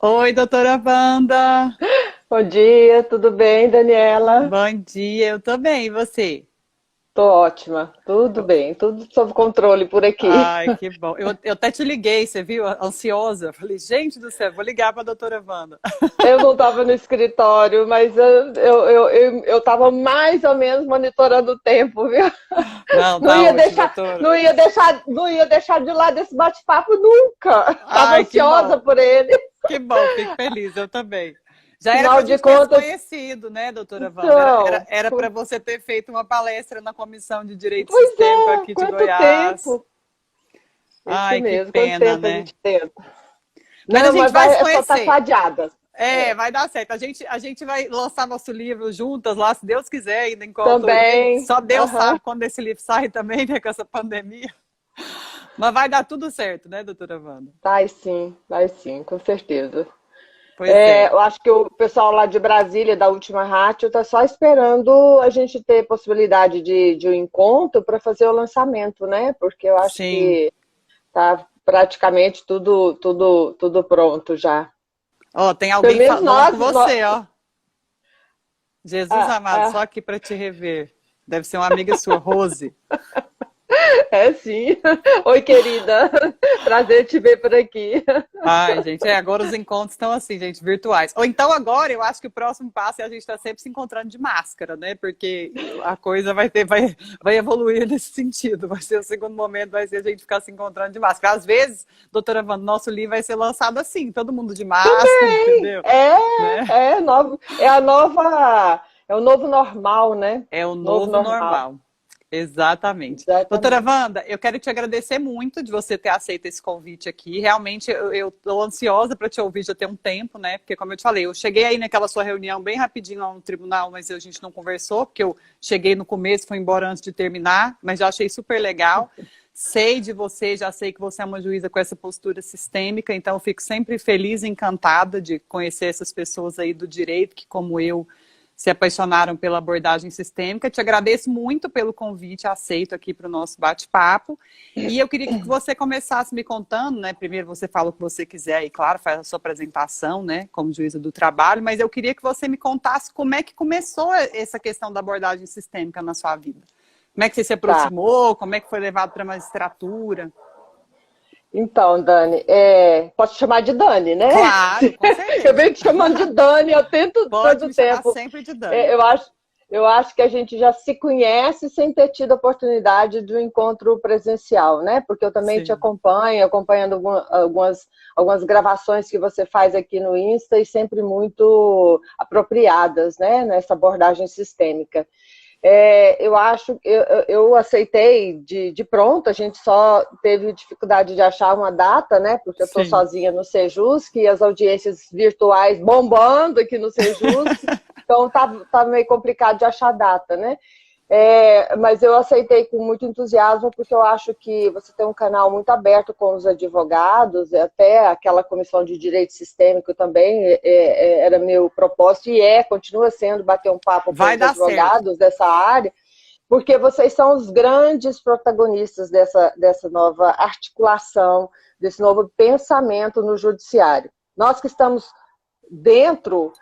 Oi, doutora Wanda. Bom dia, tudo bem, Daniela? Bom dia, eu tô bem, e você? Tô ótima, tudo bem, tudo sob controle por aqui. Ai, que bom. Eu até te liguei, você viu? Ansiosa. Falei, gente do céu, vou ligar pra doutora Wanda. Eu não estava no escritório, mas eu tava mais ou menos monitorando o tempo, viu? Não, Não tá ia ótimo, deixar, doutora. não ia deixar de lado esse bate-papo nunca. Tava Ai, ansiosa por ele. que bom, fico feliz, eu também. Já era pra Afinal de gente ter se contas, conhecido, né, doutora Wanda? então, Era para você ter feito uma palestra na Comissão de Direito pois Sistêmico é, aqui de quanto Goiás. tempo? Isso Ai, que mesmo, quanto pena, tempo a né? gente tenta. Mas a Não, gente mas vai se vai, é só tá conhecer. fadiada. É, É. vai dar certo. A gente vai lançar nosso livro juntas lá, se Deus quiser, ainda enquanto. Também. Só Deus Aham. sabe quando esse livro sai também, né, com essa pandemia. Mas vai dar tudo certo, né, doutora Wanda? Vai sim, com certeza. Pois é. Eu acho que o pessoal lá de Brasília, da Última Rádio, está só esperando a gente ter possibilidade de um encontro para fazer o lançamento, né? Porque eu acho Sim. que tá praticamente tudo pronto já. Ó, tem Pelo alguém menos falando com nós você, ó. Jesus ah, amado, só ah, aqui para te rever. Deve ser uma amiga sua, Rose. é sim. Oi, querida. Prazer te ver por aqui. Ai, gente, agora os encontros estão assim, gente, virtuais. Ou então agora eu acho que o próximo passo é a gente estar sempre se encontrando de máscara, né? Porque a coisa vai evoluir nesse sentido. Vai ser o segundo momento, vai ser a gente ficar se encontrando de máscara. Às vezes, doutora Wanda, nosso livro vai ser lançado assim, todo mundo de máscara, Também. entendeu? Né? É o novo normal, né? É o Novo novo normal. normal. Exatamente. Doutora Exatamente. Wanda, eu quero te agradecer muito de você ter aceito esse convite aqui. Realmente, eu estou ansiosa para te ouvir já tem um tempo, né? Porque, como eu te falei, eu cheguei aí naquela sua reunião bem rapidinho lá no tribunal, mas a gente não conversou, porque eu cheguei no começo, fui embora antes de terminar, mas já achei super legal. Sei de você, já sei que você é uma juíza com essa postura sistêmica, então eu fico sempre feliz e encantada de conhecer essas pessoas aí do direito que, como eu, se apaixonaram pela abordagem sistêmica. Te agradeço muito pelo convite aceito aqui para o nosso bate-papo. E eu queria que você começasse me contando, né? Primeiro você fala o que você quiser e, claro, faz a sua apresentação, né? Como juíza do trabalho, mas eu queria que você me contasse como é que começou essa questão da abordagem sistêmica na sua vida. Como é que você se Tá. aproximou? Como é que foi levado para a magistratura? Então, Dani, posso te chamar de Dani, né? Claro, com Eu venho certeza. te chamando de Dani há Pode tanto me chamar tempo. sempre de Dani. É, eu acho que a gente já se conhece sem ter tido a oportunidade de um encontro presencial, né? Porque eu também te Sim. acompanho, acompanhando algumas gravações que você faz aqui no Insta e sempre muito apropriadas, né? Nessa abordagem sistêmica. Eu acho, eu aceitei de pronto, a gente só teve dificuldade de achar uma data, né? Porque eu estou Sim. sozinha no Sejusc e as audiências virtuais bombando aqui no Sejusc, então tá meio complicado de achar data, né? Mas eu aceitei com muito entusiasmo, porque eu acho que você tem um canal muito aberto com os advogados, até aquela comissão de direito sistêmico também era meu propósito, e continua sendo bater um papo com Vai os dar certo. advogados dessa área, porque vocês são os grandes protagonistas dessa nova articulação, desse novo pensamento no judiciário. Nós que estamos dentro,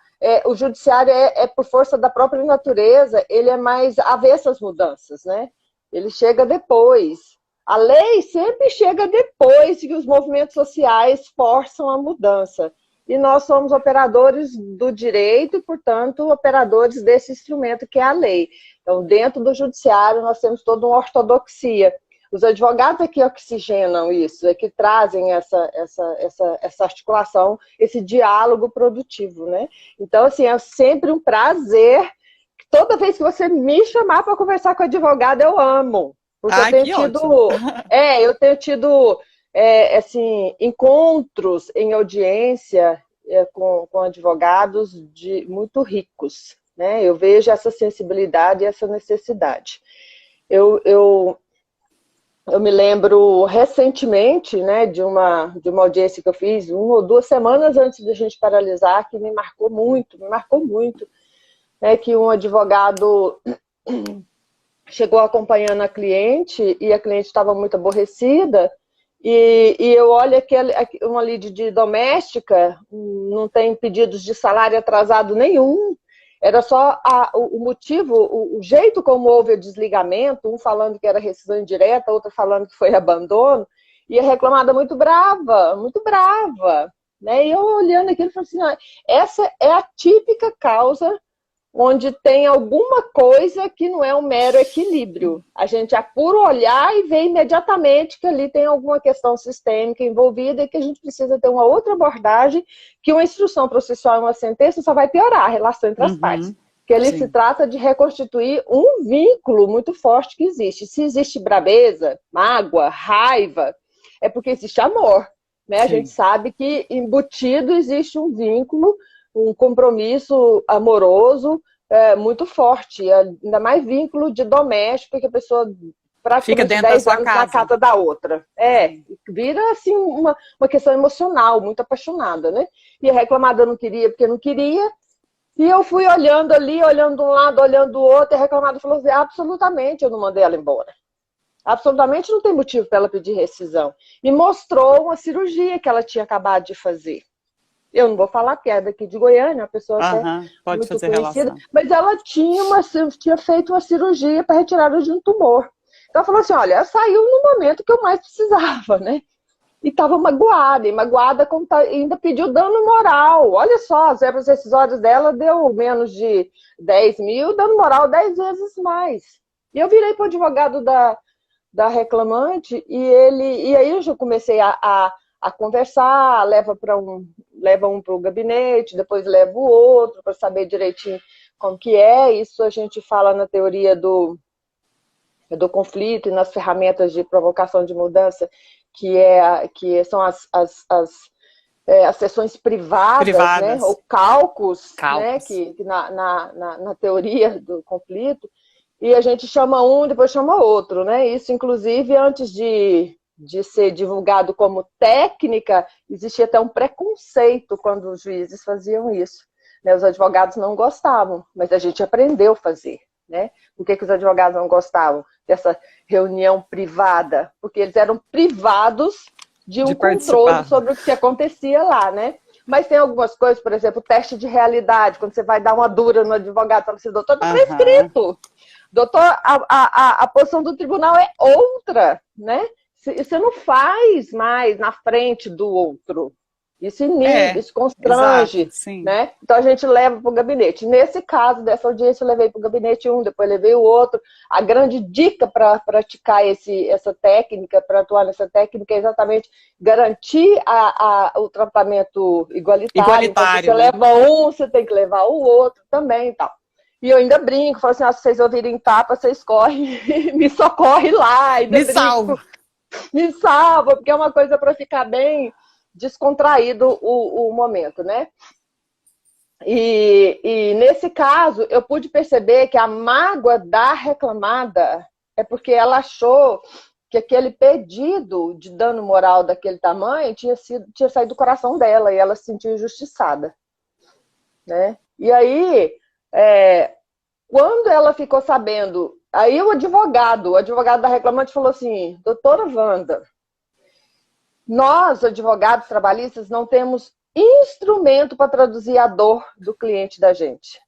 o judiciário por força da própria natureza, ele é mais avesso às mudanças, né? Ele chega depois. A lei sempre chega depois que os movimentos sociais forçam a mudança. E nós somos operadores do direito e, portanto, operadores desse instrumento que é a lei. Então, dentro do judiciário, nós temos toda uma ortodoxia. Os advogados é que oxigenam isso, é que trazem essa articulação, esse diálogo produtivo, né? Então, assim, é sempre um prazer. Toda vez que você me chamar para conversar com advogado, eu amo. Porque Ai, que ótimo. eu tenho tido assim, encontros em audiência com advogados muito ricos, né? Eu vejo essa sensibilidade e essa necessidade. Eu, eu, eu me lembro recentemente, né, de uma audiência que eu fiz 1 ou 2 semanas antes de a gente paralisar, que me marcou muito, né, que um advogado chegou acompanhando a cliente e a cliente estava muito aborrecida E eu olho uma lide de doméstica, não tem pedidos de salário atrasado nenhum, era só o motivo, o jeito como houve o desligamento, um falando que era rescisão indireta, outro falando que foi abandono, e a reclamada muito brava, né? E eu olhando aquilo, falei assim, essa é a típica causa onde tem alguma coisa que não é um mero equilíbrio. A gente apura o olhar e vê imediatamente que ali tem alguma questão sistêmica envolvida e que a gente precisa ter uma outra abordagem, que uma instrução processual e uma sentença só vai piorar a relação entre as partes. Porque ali se trata de reconstituir um vínculo muito forte que existe. Se existe braveza, mágoa, raiva, é porque existe amor. Né? A gente sabe que embutido existe um vínculo, um compromisso amoroso muito forte, ainda mais vínculo de doméstico, que a pessoa praticamente fica dentro 10 da sua anos casa. na casa da outra. Vira assim uma questão emocional, muito apaixonada, né? E a reclamada não queria porque não queria, e eu fui olhando ali, olhando de um lado, olhando do outro, e a reclamada falou assim, absolutamente eu não mandei ela embora. Absolutamente não tem motivo para ela pedir rescisão. E mostrou uma cirurgia que ela tinha acabado de fazer. Eu não vou falar que é daqui de Goiânia, uma pessoa até pode muito fazer conhecida, relação. mas ela tinha feito uma cirurgia para retirada de um tumor. Então ela falou assim, olha, ela saiu no momento que eu mais precisava, né? E estava magoada, ainda pediu dano moral. Olha só, as verbas rescisórias dela deu menos de 10 mil, dano moral 10 vezes mais. E eu virei para o advogado da reclamante, e aí eu já comecei a conversar, leva um para o gabinete, depois leva o outro para saber direitinho como que é. Isso a gente fala na teoria do conflito e nas ferramentas de provocação de mudança, que são as sessões privadas, né? Ou cálculos. Né? Que na teoria do conflito, e a gente chama um, depois chama outro, né? Isso, inclusive, antes de ser divulgado como técnica, existia até um preconceito quando os juízes faziam isso. Né? Os advogados não gostavam, mas a gente aprendeu a fazer. Né? Por que os advogados não gostavam dessa reunião privada? Porque eles eram privados de um controle sobre o que acontecia lá, né? Mas tem algumas coisas, por exemplo, teste de realidade, quando você vai dar uma dura no advogado, fala assim, doutor, está prescrito. Doutor, a posição do tribunal é outra, né? Você não faz mais na frente do outro. Isso inibe, isso constrange. Exato, né? Então a gente leva para o gabinete. Nesse caso, dessa audiência, eu levei para o gabinete um, depois levei o outro. A grande dica para praticar essa técnica, para atuar nessa técnica, é exatamente garantir o tratamento igualitário. Então, se você leva um, você tem que levar o outro também e tal. E eu ainda brinco, falo assim, se vocês ouvirem tapa, vocês correm, me socorre lá. Ainda me salva, porque é uma coisa para ficar bem descontraído o momento, né? E nesse caso, eu pude perceber que a mágoa da reclamada é porque ela achou que aquele pedido de dano moral daquele tamanho tinha saído do coração dela, e ela se sentiu injustiçada. Né? E aí, quando ela ficou sabendo, aí o advogado da reclamante falou assim, doutora Wanda, nós, advogados trabalhistas, não temos instrumento para traduzir a dor do cliente da gente.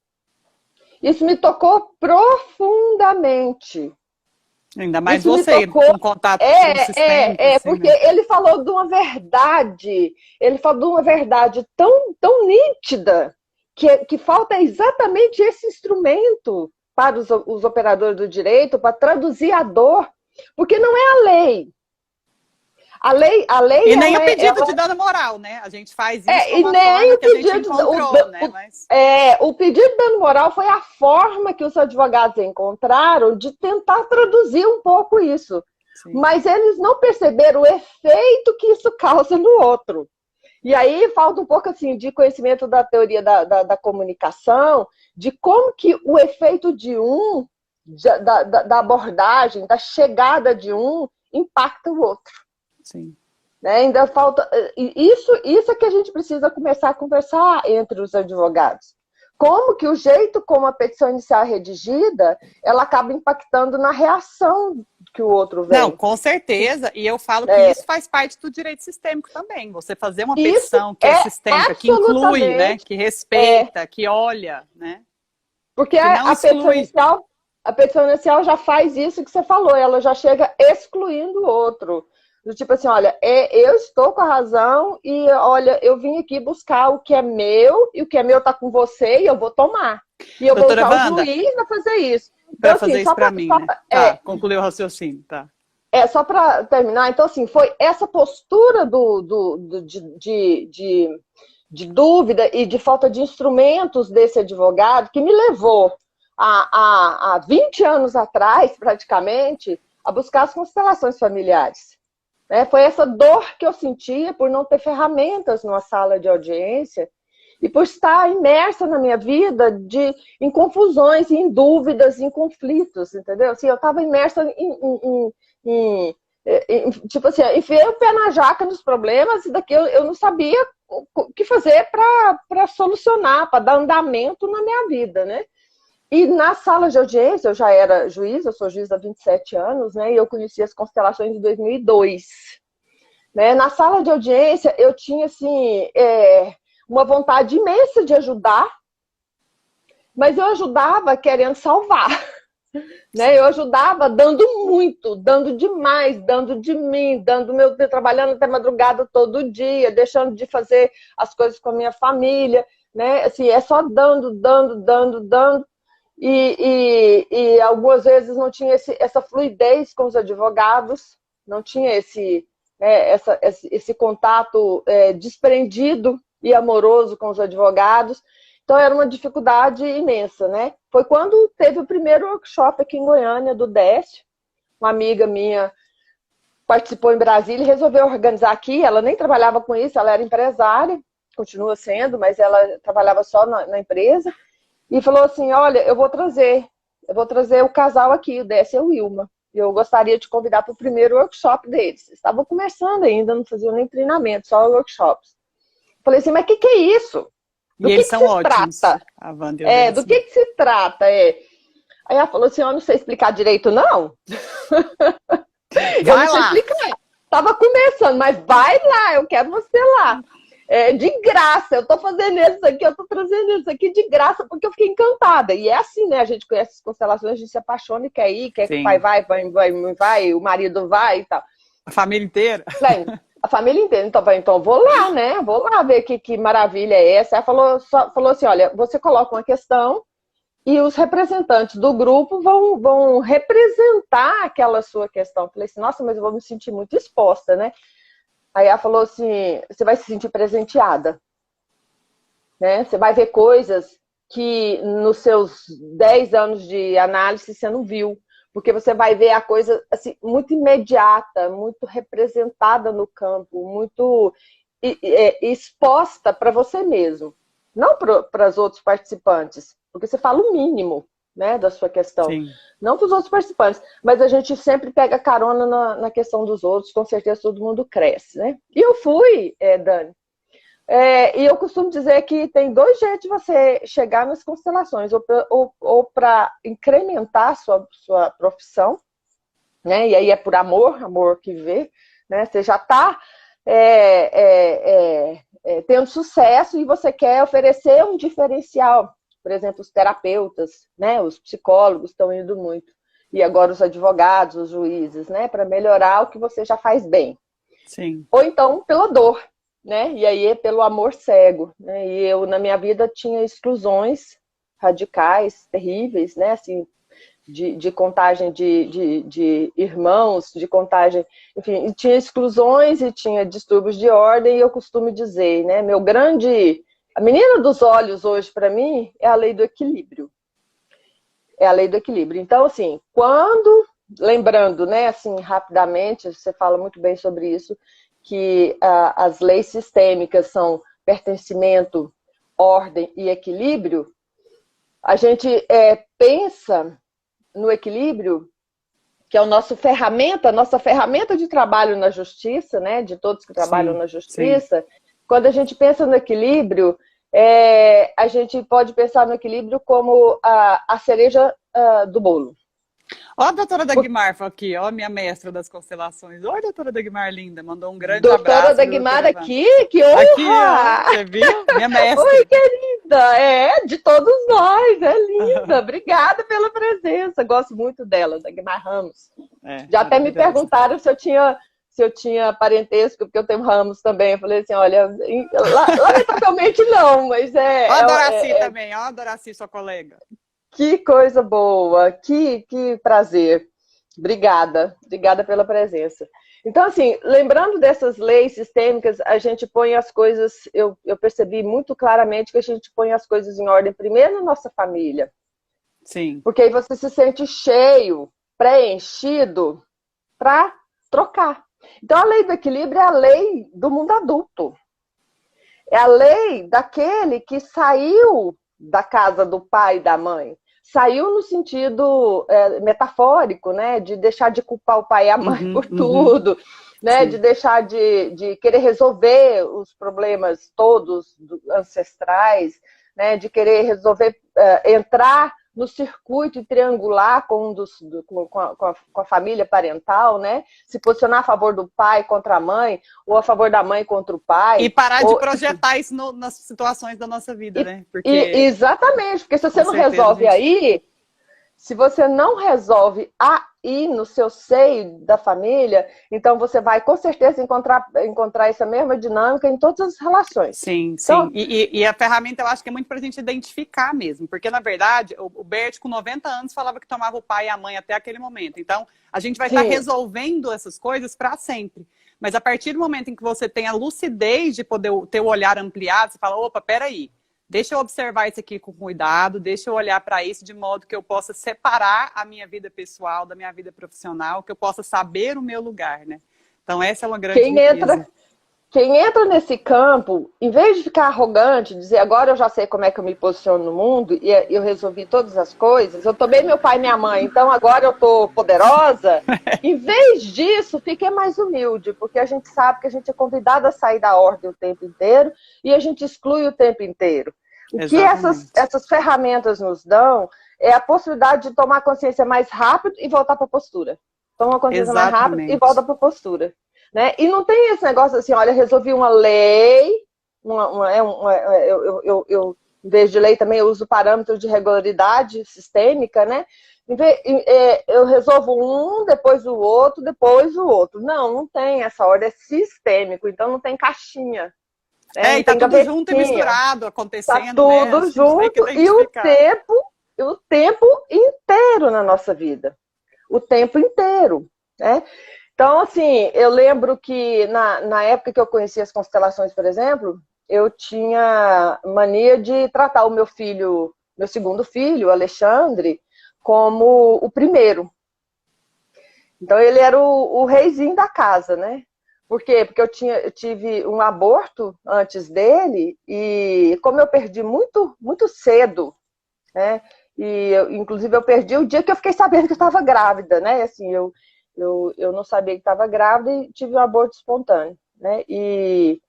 Isso me tocou profundamente. Ainda mais você, com contato com o sistema. Porque ele falou de uma verdade, tão nítida, que falta exatamente esse instrumento para os operadores do direito, para traduzir a dor, porque não é a lei. A lei e nem o pedido de dano moral, né? A gente faz isso e nem o pedido, o pedido de dano moral foi a forma que os advogados encontraram de tentar traduzir um pouco isso. Sim. Mas eles não perceberam o efeito que isso causa no outro. E aí falta um pouco assim, de conhecimento da teoria da comunicação, de como que o efeito de da abordagem, da chegada de impacta o outro. Sim. Né? Ainda falta. Isso é que a gente precisa começar a conversar entre os advogados. como que o jeito como a petição inicial é redigida, ela acaba impactando na reação que o outro vem. Não, com certeza. E eu falo que isso faz parte do direito sistêmico também. Você fazer uma petição que é sistêmica, que inclui, né? Que respeita, que olha, né? Porque a petição inicial já faz isso que você falou, ela já chega excluindo o outro. Do tipo assim, olha, eu estou com a razão e, olha, eu vim aqui buscar o que é meu e o que é meu está com você e eu vou tomar. E eu Doutora vou usar Wanda, o juiz para fazer isso. Então, para fazer isso para mim, né? Tá, concluiu o raciocínio, tá. Só para terminar, então, assim, foi essa postura de dúvida e de falta de instrumentos desse advogado que me levou há 20 anos atrás, praticamente, a buscar as constelações familiares. Foi essa dor que eu sentia por não ter ferramentas numa sala de audiência e por estar imersa na minha vida em confusões, em dúvidas, em conflitos, entendeu? Assim, eu estava imersa tipo assim, enfiei o pé na jaca nos problemas e daqui eu não sabia o que fazer para solucionar, para dar andamento na minha vida, né? E na sala de audiência, eu já era juiz, eu sou juiz há 27 anos, né? E eu conheci as constelações em 2002. Né? Na sala de audiência, eu tinha, assim, uma vontade imensa de ajudar, mas eu ajudava querendo salvar. Né? Eu ajudava dando muito, dando demais, dando de mim, trabalhando até madrugada todo dia, deixando de fazer as coisas com a minha família. Né? Assim, é só dando. E algumas vezes não tinha essa fluidez com os advogados, não tinha esse contato desprendido e amoroso com os advogados. Então, era uma dificuldade imensa, né? Foi quando teve o primeiro workshop aqui em Goiânia, do Décio. Uma amiga minha participou em Brasília e resolveu organizar aqui. Ela nem trabalhava com isso, ela era empresária, continua sendo, mas ela trabalhava só na empresa. E falou assim, olha, eu vou trazer o casal aqui, o Décio e a Wilma. Eu gostaria de convidar para o primeiro workshop deles. Estavam começando ainda, não faziam nem treinamento, só workshops. Falei assim, mas o que é isso? Do que são ótimos. Trata? Do que se trata? Aí ela falou assim, eu não sei explicar direito, não. Eu não sei explicar. Tava começando, mas vai lá, eu quero você lá. De graça, eu tô fazendo isso aqui, eu tô trazendo isso aqui de graça, porque eu fiquei encantada. E é assim, né? A gente conhece as constelações, a gente se apaixona e quer ir, quer que o pai vai, o marido vai e tal. A família inteira? A família inteira. Então vou lá, né? Vou lá ver que maravilha é essa. Ela falou assim, olha, você coloca uma questão e os representantes do grupo vão representar aquela sua questão. Eu falei assim, nossa, mas eu vou me sentir muito exposta, né? Aí ela falou assim, você vai se sentir presenteada. Né? Você vai ver coisas que nos seus 10 anos de análise você não viu. Porque você vai ver a coisa assim, muito imediata, muito representada no campo, muito exposta para você mesmo. Não para os outros participantes, porque você fala o mínimo, né, da sua questão. Sim. Não para os outros participantes, mas a gente sempre pega carona na questão dos outros, com certeza todo mundo cresce. Né? E eu fui, Dani, e eu costumo dizer que tem dois jeitos de você chegar nas constelações, ou para incrementar a sua profissão, né? E aí é por amor que vê, né? Você já está tendo sucesso e você quer oferecer um diferencial. Por exemplo, os terapeutas, né? Os psicólogos estão indo muito. E agora os advogados, os juízes, né? Para melhorar o que você já faz bem. Sim. Ou então pela dor. Né? E aí é pelo amor cego. Né? E eu, na minha vida, tinha exclusões radicais, terríveis, né? Assim, de contagem de irmãos, de contagem... Enfim, e tinha exclusões e tinha distúrbios de ordem, e eu costumo dizer, né? A menina dos olhos hoje, para mim, é a lei do equilíbrio. É a lei do equilíbrio. Então, assim, lembrando, né, assim, rapidamente, você fala muito bem sobre isso, que as leis sistêmicas são pertencimento, ordem e equilíbrio, a gente pensa no equilíbrio, que é a nossa ferramenta de trabalho na justiça, né, de todos que trabalham na justiça. Sim. Quando a gente pensa no equilíbrio, a gente pode pensar no equilíbrio como a cereja do bolo. Ó, a doutora Dagmar aqui, ó, minha mestra das constelações. Oi, doutora Dagmar linda, mandou um grande Doutora abraço. Dagmar aqui, que Aqui, honra! ó, você viu? Minha mestra. Oi, querida! De todos nós, é linda. Obrigada pela presença. Gosto muito dela, Dagmar Ramos. Já até me perguntaram se eu tinha parentesco, porque eu tenho Ramos também. Eu falei assim, olha, lamentavelmente não, mas Ó a Doraci também, ó a Doraci, sua colega. Que coisa boa, que prazer. Obrigada pela presença. Então, assim, lembrando dessas leis sistêmicas, a gente põe as coisas, eu percebi muito claramente que a gente põe as coisas em ordem primeiro na nossa família. Sim. Porque aí você se sente cheio, preenchido, para trocar. Então, a lei do equilíbrio é a lei do mundo adulto. É a lei daquele que saiu da casa do pai e da mãe. Saiu no sentido metafórico, né? De deixar de culpar o pai e a mãe por tudo, né? Sim. De deixar de querer resolver os problemas todos ancestrais, né? De querer resolver, entrar no circuito triangular com a família parental, né? Se posicionar a favor do pai contra a mãe, ou a favor da mãe contra o pai. E parar de projetar isso nas situações da nossa vida, né? Porque... Exatamente, porque se você não resolve aí, se você não resolve aí no seu seio da família, então você vai com certeza encontrar essa mesma dinâmica em todas as relações. Sim, então, sim. E a ferramenta eu acho que é muito para a gente identificar mesmo, porque na verdade o Bert com 90 anos falava que tomava o pai e a mãe até aquele momento. Então a gente vai estar resolvendo essas coisas para sempre. Mas a partir do momento em que você tem a lucidez de poder ter o olhar ampliado, você fala, opa, peraí. Deixa eu observar isso aqui com cuidado, deixa eu olhar para isso de modo que eu possa separar a minha vida pessoal da minha vida profissional, que eu possa saber o meu lugar, né? Então essa é uma grande riqueza. Quem entra nesse campo, em vez de ficar arrogante, dizer agora eu já sei como é que eu me posiciono no mundo e eu resolvi todas as coisas, eu tomei meu pai e minha mãe, então agora eu tô poderosa, em vez disso, fique mais humilde, porque a gente sabe que a gente é convidado a sair da ordem o tempo inteiro e a gente exclui o tempo inteiro. O que essas ferramentas nos dão é a possibilidade de tomar consciência mais rápido e voltar para a postura. Toma consciência mais rápido e volta para a postura. Né? E não tem esse negócio assim, olha, resolvi uma lei, eu, em vez de lei também eu uso parâmetros de regularidade sistêmica, né? Eu resolvo um, depois o outro, depois o outro. Não tem essa ordem, é sistêmico, então não tem caixinha. E tá tudo junto e misturado, acontecendo. Tá tudo junto e o tempo inteiro na nossa vida. O tempo inteiro, né? Então, assim, eu lembro que na época que eu conhecia as constelações, por exemplo, eu tinha mania de tratar o meu segundo filho, Alexandre, como o primeiro. Então, ele era o reizinho da casa, né? Por quê? Porque eu tive um aborto antes dele e como eu perdi muito, muito cedo, né? E inclusive eu perdi o dia que eu fiquei sabendo que eu estava grávida, né? Assim, eu não sabia que estava grávida e tive um aborto espontâneo, né? E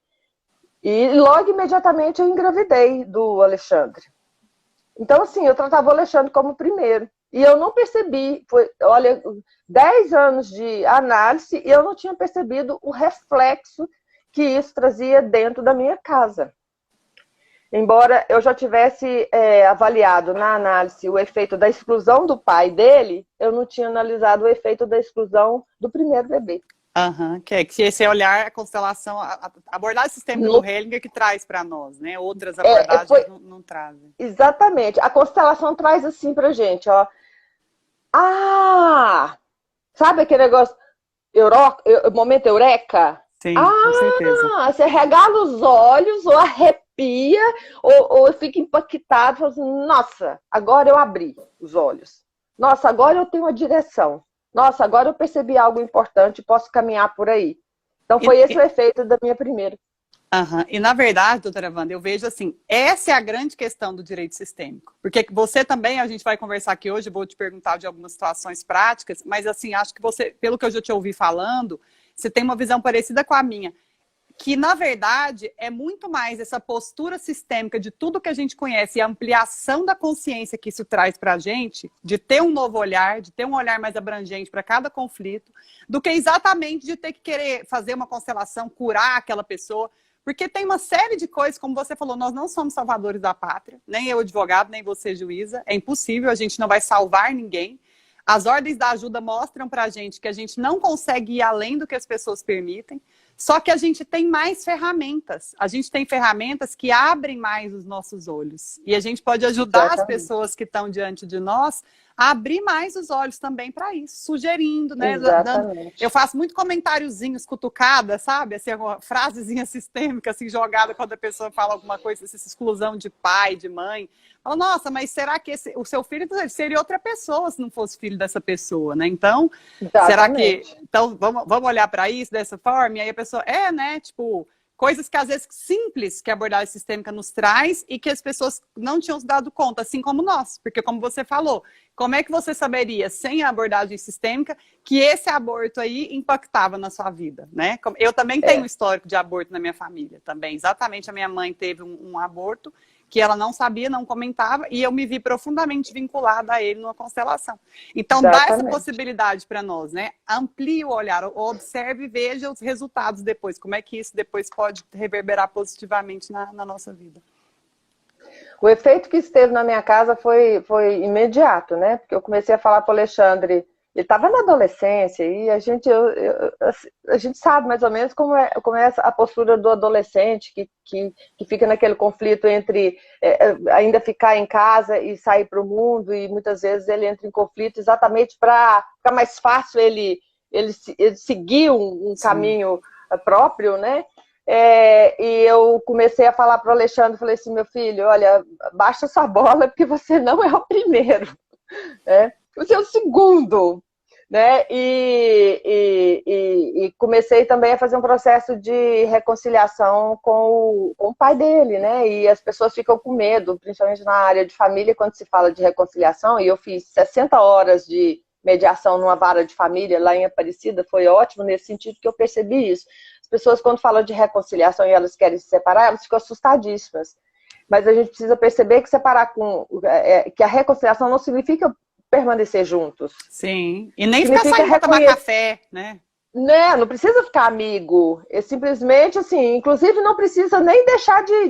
logo imediatamente eu engravidei do Alexandre. Então, assim, eu tratava o Alexandre como primeiro. E eu não percebi, olha, 10 anos de análise e eu não tinha percebido o reflexo que isso trazia dentro da minha casa. Embora eu já tivesse avaliado na análise o efeito da exclusão do pai dele, eu não tinha analisado o efeito da exclusão do primeiro bebê. Que esse olhar, a constelação, a abordagem sistêmica do Hellinger que traz para nós, né? Outras abordagens não trazem. Exatamente. A constelação traz assim pra gente, ó. Sabe aquele negócio, momento eureka? Sim, com certeza. Você regala os olhos ou arrepia ou fica impactado, fala assim, nossa, agora eu abri os olhos. Nossa, agora eu tenho uma direção. Nossa, agora eu percebi algo importante e posso caminhar por aí. Então foi esse o efeito da minha primeira. E na verdade, doutora Wanda, eu vejo assim, essa é a grande questão do direito sistêmico. Porque você também, a gente vai conversar aqui hoje, vou te perguntar de algumas situações práticas, mas assim, acho que você, pelo que eu já te ouvi falando, você tem uma visão parecida com a minha. que, na verdade, é muito mais essa postura sistêmica de tudo que a gente conhece e a ampliação da consciência que isso traz para a gente, de ter um novo olhar, de ter um olhar mais abrangente para cada conflito, do que exatamente de ter que querer fazer uma constelação, curar aquela pessoa, porque tem uma série de coisas, como você falou, nós não somos salvadores da pátria, nem eu advogado, nem você juíza, é impossível, a gente não vai salvar ninguém. As ordens da ajuda mostram para a gente que a gente não consegue ir além do que as pessoas permitem, só que a gente tem mais ferramentas. A gente tem ferramentas que abrem mais os nossos olhos. E a gente pode ajudar as pessoas que estão diante de nós a abrir mais os olhos também para isso, sugerindo, né? Eu faço muito comentáriozinhos, cutucada, sabe? Assim, uma frasezinha sistêmica, assim, jogada quando a pessoa fala alguma coisa, essa exclusão de pai, de mãe. Fala, nossa, mas será que o seu filho seria outra pessoa se não fosse filho dessa pessoa, né? Então, será que... Então, vamos olhar para isso dessa forma? E aí a pessoa, né? Tipo, coisas que às vezes simples que a abordagem sistêmica nos traz e que as pessoas não tinham se dado conta, assim como nós. Porque como você falou, como é que você saberia, sem a abordagem sistêmica, que esse aborto aí impactava na sua vida, né? Eu também tenho um histórico de aborto na minha família também. Exatamente, a minha mãe teve um aborto que ela não sabia, não comentava, e eu me vi profundamente vinculada a ele numa constelação. Então, dá essa possibilidade para nós, né? Amplie o olhar, observe e veja os resultados depois, como é que isso depois pode reverberar positivamente na nossa vida. O efeito que esteve na minha casa foi imediato, né? Porque eu comecei a falar para o Alexandre, ele estava na adolescência, e a gente sabe mais ou menos como é a postura do adolescente que fica naquele conflito entre ainda ficar em casa e sair para o mundo, e muitas vezes ele entra em conflito exatamente para ficar mais fácil ele seguir um caminho próprio, né? E eu comecei a falar para o Alexandre, falei assim, meu filho, olha, baixa essa bola porque você não é o primeiro, né? Você é o segundo, né? E comecei também a fazer um processo de reconciliação com o pai dele, né? E as pessoas ficam com medo, principalmente na área de família, quando se fala de reconciliação, e eu fiz 60 horas de mediação numa vara de família lá em Aparecida, foi ótimo nesse sentido que eu percebi isso. As pessoas, quando falam de reconciliação e elas querem se separar, elas ficam assustadíssimas. Mas a gente precisa perceber que que a reconciliação não significa permanecer juntos. Sim, e nem ficar saindo pra tomar café, né? Não precisa ficar amigo. É simplesmente assim, inclusive não precisa nem deixar de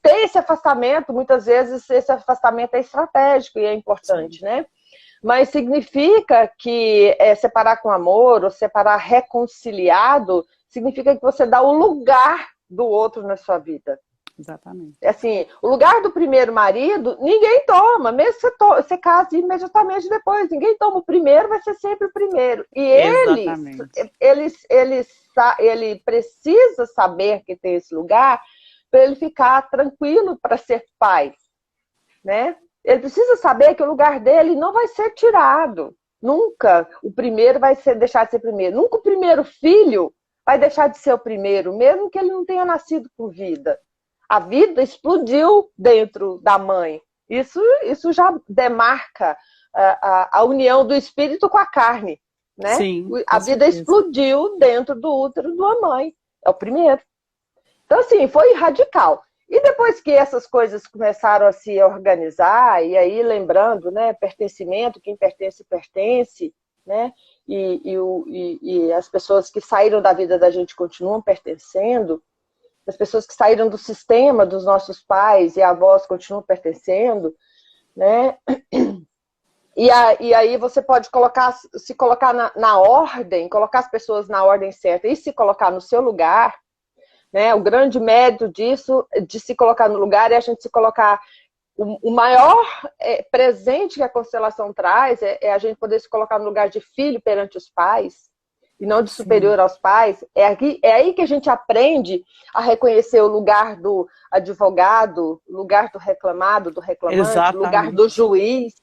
ter esse afastamento. Muitas vezes esse afastamento é estratégico e é importante, né? Mas significa que separar com amor ou separar reconciliado significa que você dá o lugar do outro na sua vida. Exatamente. Assim, o lugar do primeiro marido, ninguém toma, mesmo que você case imediatamente depois, ninguém toma o primeiro, vai ser sempre o primeiro. E ele precisa saber que tem esse lugar para ele ficar tranquilo para ser pai, né? Ele precisa saber que o lugar dele não vai ser tirado. Nunca o primeiro vai deixar de ser primeiro. Nunca o primeiro filho vai deixar de ser o primeiro, mesmo que ele não tenha nascido com vida. A vida explodiu dentro da mãe. Isso já demarca a união do espírito com a carne, né? Sim, a vida explodiu dentro do útero da mãe. É o primeiro. Então, assim, foi radical. E depois que essas coisas começaram a se organizar, e aí lembrando, né, pertencimento, quem pertence, pertence, né? E as pessoas que saíram da vida da gente continuam pertencendo, as pessoas que saíram do sistema dos nossos pais e avós continuam pertencendo, né? E aí você pode se colocar na ordem, colocar as pessoas na ordem certa e se colocar no seu lugar, né? O grande mérito disso, de se colocar no lugar, é a gente se colocar... O maior presente que a constelação traz é a gente poder se colocar no lugar de filho perante os pais, e não de superior aos pais. É aí que a gente aprende a reconhecer o lugar do advogado, o lugar do reclamado, do reclamante, o lugar do juiz,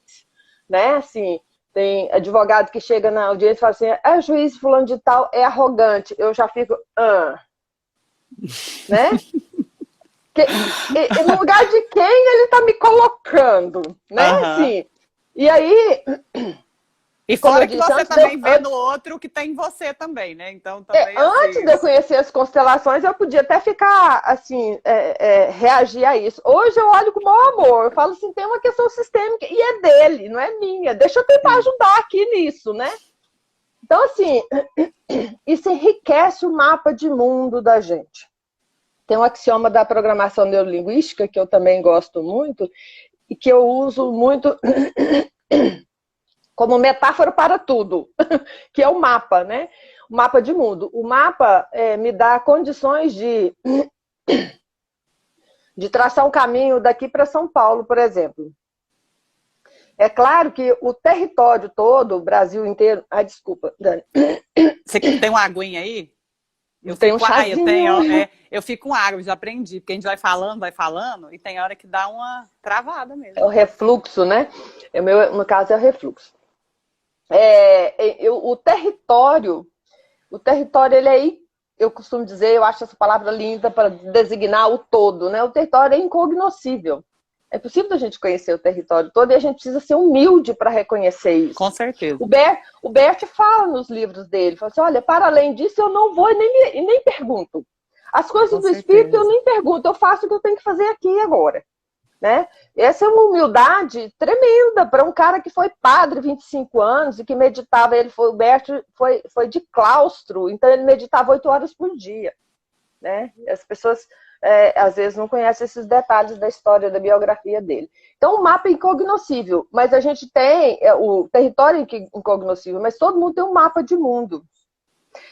né? Assim, tem advogado que chega na audiência e fala assim, juiz fulano de tal é arrogante. Eu já fico, né? No lugar de quem ele está me colocando, né? Assim, e aí... E Como fora eu que disse, você também vê no outro que tem você também, né? Então também antes assim. de eu conhecer as constelações, eu podia até ficar assim, reagir a isso. Hoje eu olho com o maior amor. Eu falo assim, tem uma questão sistêmica e é dele, não é minha. Deixa eu tentar Sim. ajudar aqui nisso, né? Então, assim, isso enriquece o mapa de mundo da gente. Tem um axioma da programação neurolinguística, que eu também gosto muito, e que eu uso muito como metáfora para tudo, que é o mapa, né? O mapa de mundo. O mapa me dá condições de traçar um caminho daqui para São Paulo, por exemplo. É claro que o território todo, o Brasil inteiro... Ai, desculpa, Dani. Você tem uma aguinha aí? Eu Tem um fico, chazinho. eu fico com água, já aprendi, porque a gente vai falando, e tem hora que dá uma travada É mesmo. o refluxo, né? No caso, é o refluxo. O território, ele é, eu costumo dizer, eu acho essa palavra linda para designar o todo, né? O território é incognoscível. É possível a gente conhecer o território todo e a gente precisa ser humilde para reconhecer isso. Com certeza. O Bert fala nos livros dele, fala assim, olha, para além disso eu não vou e nem pergunto. As coisas do espírito eu nem pergunto, eu faço o que eu tenho que fazer aqui e agora. Né? Essa é uma humildade tremenda para um cara que foi padre 25 anos e que meditava, o Bert foi de claustro, então ele meditava 8 horas por dia. Né? As pessoas às vezes não conhecem esses detalhes da história, da biografia dele. Então o mapa é incognoscível, mas a gente tem o território incognoscível, mas todo mundo tem um mapa de mundo.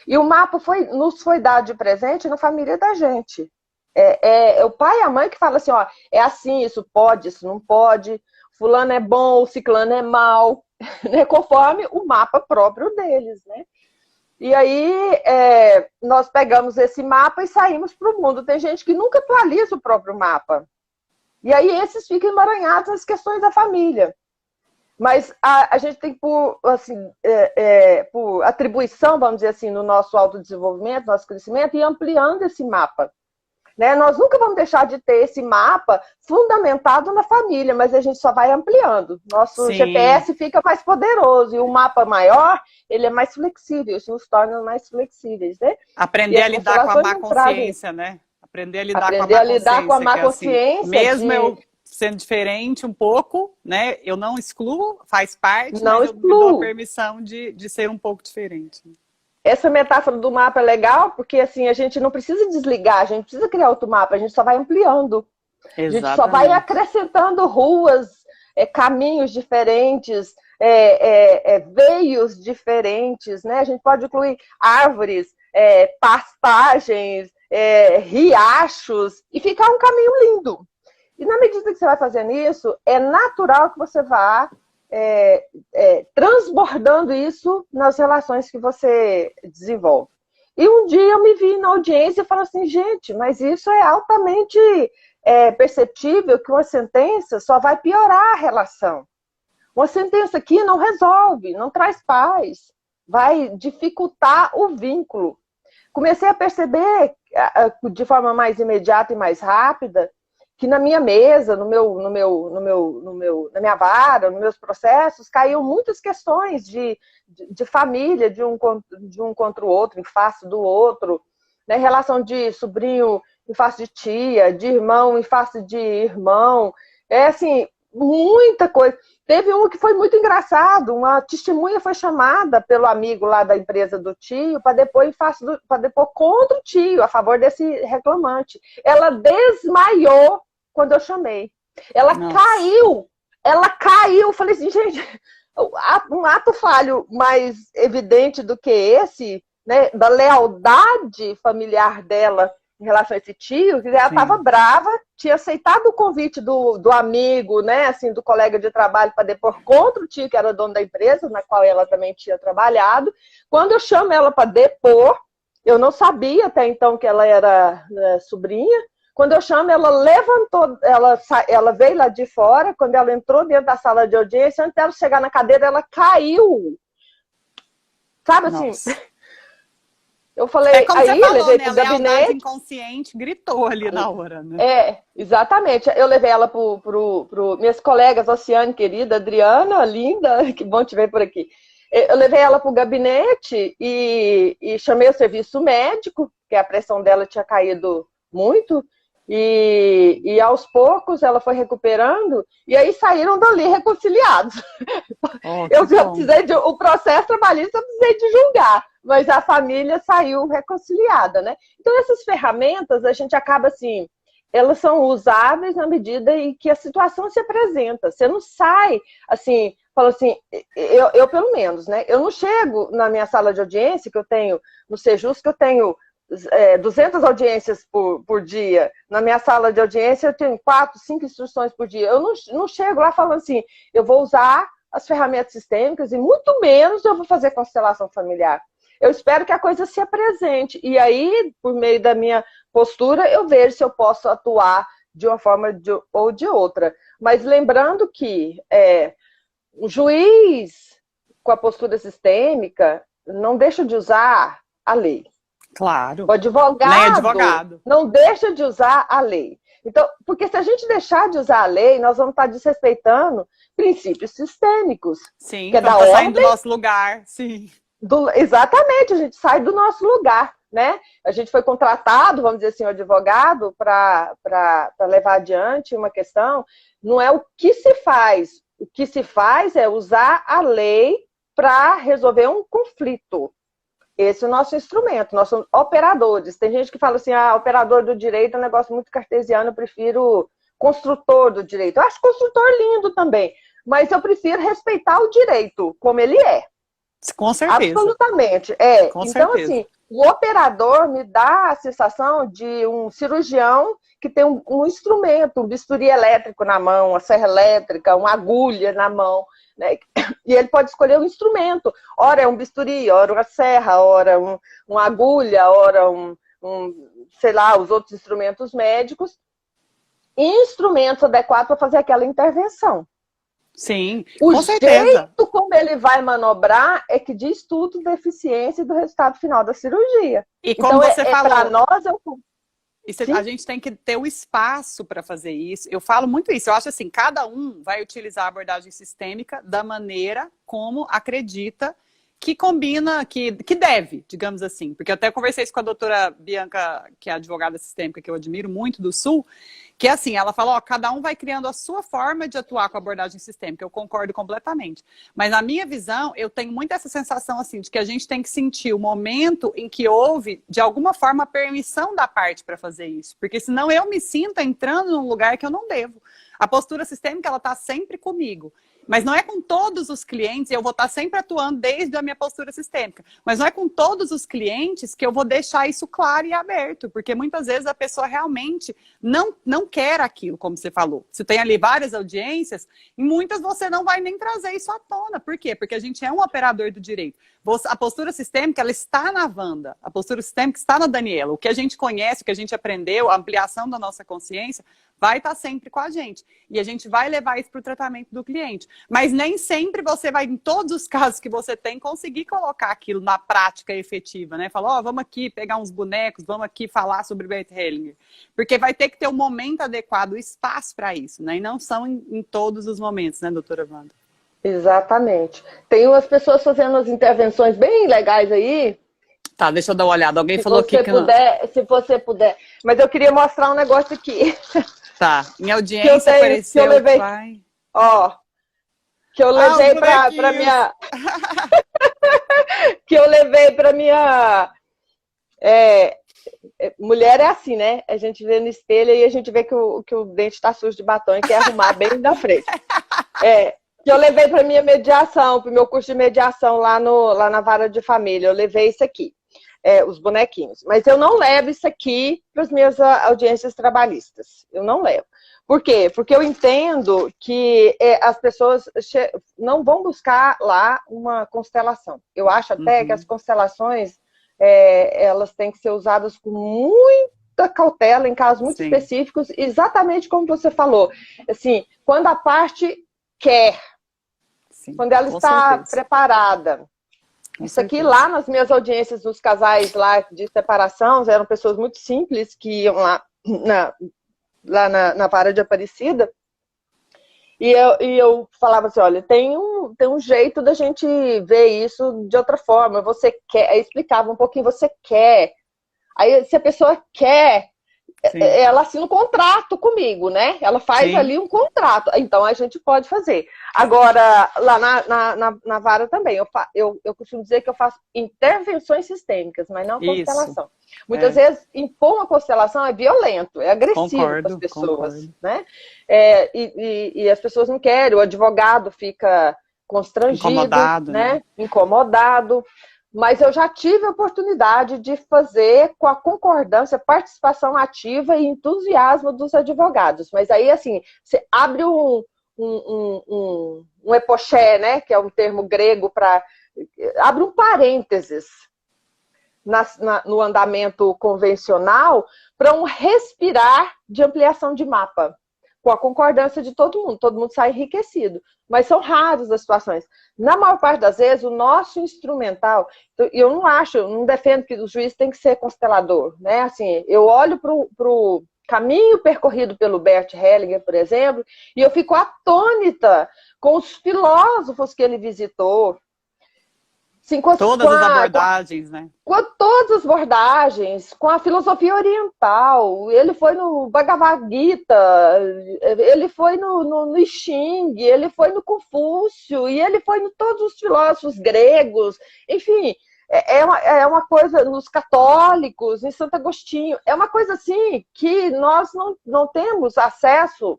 E o mapa nos foi dado de presente na família da gente. É o pai e a mãe que falam assim, ó, é assim, isso pode, isso não pode, fulano é bom, ciclano é mal, né, conforme o mapa próprio deles, né? E aí nós pegamos esse mapa e saímos para o mundo. Tem gente que nunca atualiza o próprio mapa. E aí esses ficam emaranhados nas questões da família. Mas a gente tem, por atribuição, vamos dizer assim, no nosso autodesenvolvimento, nosso crescimento, ir ampliando esse mapa. Né? Nós nunca vamos deixar de ter esse mapa fundamentado na família, mas a gente só vai ampliando. Nosso Sim. GPS fica mais poderoso e o mapa maior, ele é mais flexível, isso nos torna mais flexíveis. Né? Aprender a lidar com a má consciência, né? Aprender a lidar com a má consciência. Assim, mesmo eu sendo diferente um pouco, né? Eu não excluo, faz parte, mas eu me dou a permissão de ser um pouco diferente. Essa metáfora do mapa é legal, porque assim, a gente não precisa desligar, a gente precisa criar outro mapa, a gente só vai ampliando. Exatamente. A gente só vai acrescentando ruas, caminhos diferentes, veios diferentes, né? A gente pode incluir árvores, pastagens, riachos, e ficar um caminho lindo. E na medida que você vai fazendo isso, é natural que você vá transbordando isso nas relações que você desenvolve. E um dia eu me vi na audiência e falei assim, gente, mas isso é altamente perceptível que uma sentença só vai piorar a relação. Uma sentença aqui não resolve, não traz paz, vai dificultar o vínculo. Comecei a perceber de forma mais imediata e mais rápida que na minha mesa, na minha vara, nos meus processos, caíam muitas questões de família, de um contra o outro, em face do outro, né? Relação de sobrinho em face de tia, de irmão em face de irmão, assim, muita coisa. Teve um que foi muito engraçado, uma testemunha foi chamada pelo amigo lá da empresa do tio para depor contra o tio, a favor desse reclamante. Ela desmaiou quando eu chamei. Ela caiu. Falei assim, gente, um ato falho mais evidente do que esse, né, da lealdade familiar dela em relação a esse tio, que ela estava brava, tinha aceitado o convite do amigo, né, assim, do colega de trabalho para depor contra o tio, que era dono da empresa, na qual ela também tinha trabalhado. Quando eu chamo ela para depor, eu não sabia até então que ela era sobrinha. Quando eu chamo, ela levantou, ela veio lá de fora, quando ela entrou dentro da sala de audiência, antes dela chegar na cadeira, ela caiu. Sabe assim? Nossa. Eu falei, como aí você falou, levei né? pro gabinete. A lealdade inconsciente gritou ali na hora, né? Exatamente. Eu levei ela pro minhas colegas, Oceane, querida, Adriana, linda, que bom te ver por aqui. Eu levei ela para o gabinete e chamei o serviço médico, que a pressão dela tinha caído muito, e aos poucos ela foi recuperando, e aí saíram dali reconciliados. Oh, Eu que já bom. precisei o processo trabalhista, eu precisei de julgar, mas a família saiu reconciliada, né? Então essas ferramentas a gente acaba assim, elas são usáveis na medida em que a situação se apresenta. Você não sai assim, fala assim, eu pelo menos, né? Eu não chego na minha sala de audiência que eu tenho no Sejus, que eu tenho 200 audiências por dia. Na minha sala de audiência eu tenho 4, 5 instruções por dia. Eu não chego lá falando assim, eu vou usar as ferramentas sistêmicas e muito menos eu vou fazer constelação familiar. Eu espero que a coisa se apresente. E aí, por meio da minha postura, eu vejo se eu posso atuar de uma forma ou de outra. Mas lembrando que o juiz, com a postura sistêmica, não deixa de usar a lei. Claro. O advogado, nem advogado não deixa de usar a lei. Então, porque se a gente deixar de usar a lei, nós vamos estar desrespeitando princípios sistêmicos. Sim, que é da então tá ordem, saindo do nosso lugar, sim. Exatamente, a gente sai do nosso lugar, né? A gente foi contratado, vamos dizer assim, o advogado para levar adiante uma questão. Não é o que se faz. O que se faz é usar a lei para resolver um conflito. Esse é o nosso instrumento, nós somos operadores. Tem gente que fala assim, operador do direito é um negócio muito cartesiano, eu prefiro construtor do direito. Eu acho construtor lindo também, mas eu prefiro respeitar o direito como ele é. Com certeza. Absolutamente. Com então, certeza. assim, o operador me dá a sensação de um cirurgião que tem um instrumento, um bisturi elétrico na mão, uma serra elétrica, uma agulha na mão, né? E ele pode escolher um instrumento. Ora é um bisturi, ora uma serra, ora uma agulha, ora sei lá, os outros instrumentos médicos. E instrumentos adequados para fazer aquela intervenção. Sim, o com certeza. jeito como ele vai manobrar é que diz tudo da eficiência e do resultado final da cirurgia. E como então, você falou, para nós, a gente tem que ter o espaço para fazer isso. Eu falo muito isso. Eu acho assim, cada um vai utilizar a abordagem sistêmica da maneira como acredita que combina, que deve, digamos assim. Porque eu até conversei isso com a doutora Bianca, que é a advogada sistêmica, que eu admiro muito, do Sul, que é assim, ela fala, cada um vai criando a sua forma de atuar com a abordagem sistêmica. Eu concordo completamente. Mas na minha visão, eu tenho muito essa sensação, assim, de que a gente tem que sentir o momento em que houve, de alguma forma, a permissão da parte para fazer isso. Porque senão eu me sinto entrando num lugar que eu não devo. A postura sistêmica, ela está sempre comigo. Mas não é com todos os clientes, eu vou estar sempre atuando desde a minha postura sistêmica, mas não é com todos os clientes que eu vou deixar isso claro e aberto, porque muitas vezes a pessoa realmente não quer aquilo, como você falou. Se tem ali várias audiências, em muitas você não vai nem trazer isso à tona. Por quê? Porque a gente é um operador do direito. A postura sistêmica, ela está na Wanda, a postura sistêmica está na Daniela. O que a gente conhece, o que a gente aprendeu, a ampliação da nossa consciência, vai estar sempre com a gente. E a gente vai levar isso para o tratamento do cliente. Mas nem sempre você vai, em todos os casos que você tem, conseguir colocar aquilo na prática efetiva, né? Falar, vamos aqui pegar uns bonecos, vamos aqui falar sobre Bert Hellinger. Porque vai ter que ter um momento adequado, o espaço para isso, né? E não são em todos os momentos, né, doutora Wanda? Exatamente. Tem umas pessoas fazendo umas intervenções bem legais aí. Tá, deixa eu dar uma olhada. Alguém falou aqui que se você puder. Mas eu queria mostrar um negócio aqui. Tá, em audiência apareceu que eu levei, pai. Que eu levei para minha... que eu levei para minha... mulher é assim, né? A gente vê no espelho e a gente vê que o dente está sujo de batom e quer arrumar bem na frente. Que eu levei para minha mediação, para o meu curso de mediação lá na vara de família. Eu levei isso aqui, os bonequinhos. Mas eu não levo isso aqui para as minhas audiências trabalhistas. Eu não levo. Por quê? Porque eu entendo que as pessoas não vão buscar lá uma constelação. Eu acho até que as constelações, elas têm que ser usadas com muita cautela em casos muito específicos, exatamente como você falou. Assim, quando a parte quer, quando ela está preparada. Isso aqui lá nas minhas audiências dos casais lá de separação, eram pessoas muito simples que iam lá na vara de Aparecida, E eu falava assim, olha, tem um jeito da gente ver isso de outra forma. Você quer, aí explicava um pouquinho, você quer. Aí, se a pessoa quer, Sim, ela assina um contrato comigo, né? Ela faz sim, ali um contrato. Então, a gente pode fazer. Agora, lá na vara também, eu costumo dizer que eu faço intervenções sistêmicas, mas não isso, constelação. Muitas é, vezes, impor uma constelação é violento, é agressivo para as concordo, pessoas, concordo. né? E as pessoas não querem, o advogado fica constrangido, Incomodado, né? né? Incomodado. Mas eu já tive a oportunidade de fazer com a concordância, participação ativa e entusiasmo dos advogados. Mas aí, assim, você abre um epoché, né? Que é um termo grego para... Abre um parênteses no andamento convencional para um respirar de ampliação de mapa, com a concordância de todo mundo sai enriquecido. Mas são raras as situações. Na maior parte das vezes, o nosso instrumental, eu não acho, eu não defendo que o juiz tem que ser constelador, né? Assim, eu olho para o caminho percorrido pelo Bert Hellinger, por exemplo, e eu fico atônita com os filósofos que ele visitou, assim, Todas as abordagens, né? com todas as abordagens, com a filosofia oriental. Ele foi no Bhagavad Gita, ele foi no I Ching, ele foi no Confúcio, e ele foi em todos os filósofos gregos. Enfim, é uma coisa nos católicos, em Santo Agostinho. É uma coisa assim que nós não temos acesso.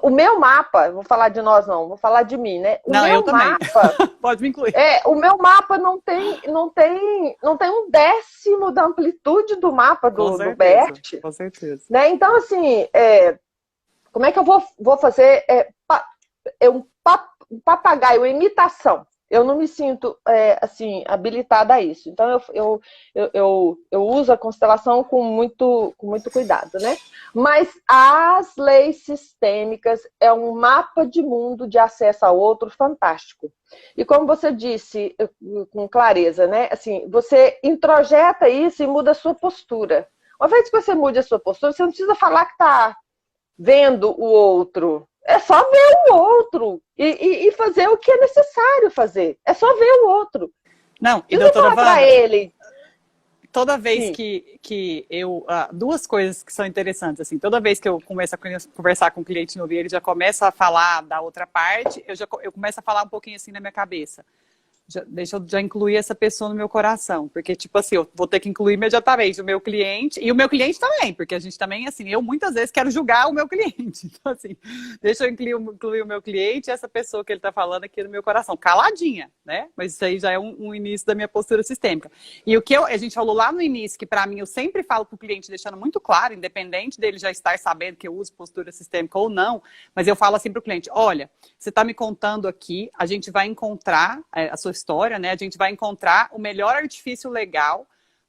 O meu mapa, vou falar de nós não, vou falar de mim, né? O Não, eu meu também. mapa Pode me incluir. o meu mapa não tem um décimo da amplitude do mapa Com do certeza, Bert, com certeza. né? Então, assim, como é que eu vou fazer um papagaio, uma imitação? Eu não me sinto, assim, habilitada a isso. Então, eu uso a constelação com muito cuidado, né? Mas as leis sistêmicas é um mapa de mundo de acesso ao outro fantástico. E como você disse com clareza, né? Assim, você introjeta isso e muda a sua postura. Uma vez que você mude a sua postura, você não precisa falar que está vendo o outro. É só ver o outro e fazer o que é necessário fazer. É só ver o outro. Não, e Precisa doutora falar para Wanda, ele. toda vez Sim. que eu... duas coisas que são interessantes, assim, toda vez que eu começo a conversar com um cliente novo e ele já começa a falar da outra parte, eu começo a falar um pouquinho assim na minha cabeça. Deixa eu já incluir essa pessoa no meu coração, porque, tipo assim, eu vou ter que incluir imediatamente o meu cliente, e o meu cliente também, porque a gente também, assim, eu muitas vezes quero julgar o meu cliente. Então, assim, deixa eu incluir o meu cliente e essa pessoa que ele tá falando aqui no meu coração, caladinha, né? Mas isso aí já é um início da minha postura sistêmica. E o que a gente falou lá no início, que pra mim eu sempre falo pro cliente, deixando muito claro, independente dele já estar sabendo que eu uso postura sistêmica ou não, mas eu falo assim pro cliente, olha, você tá me contando aqui, a gente vai encontrar a sua história, né? A gente vai encontrar o melhor artifício legal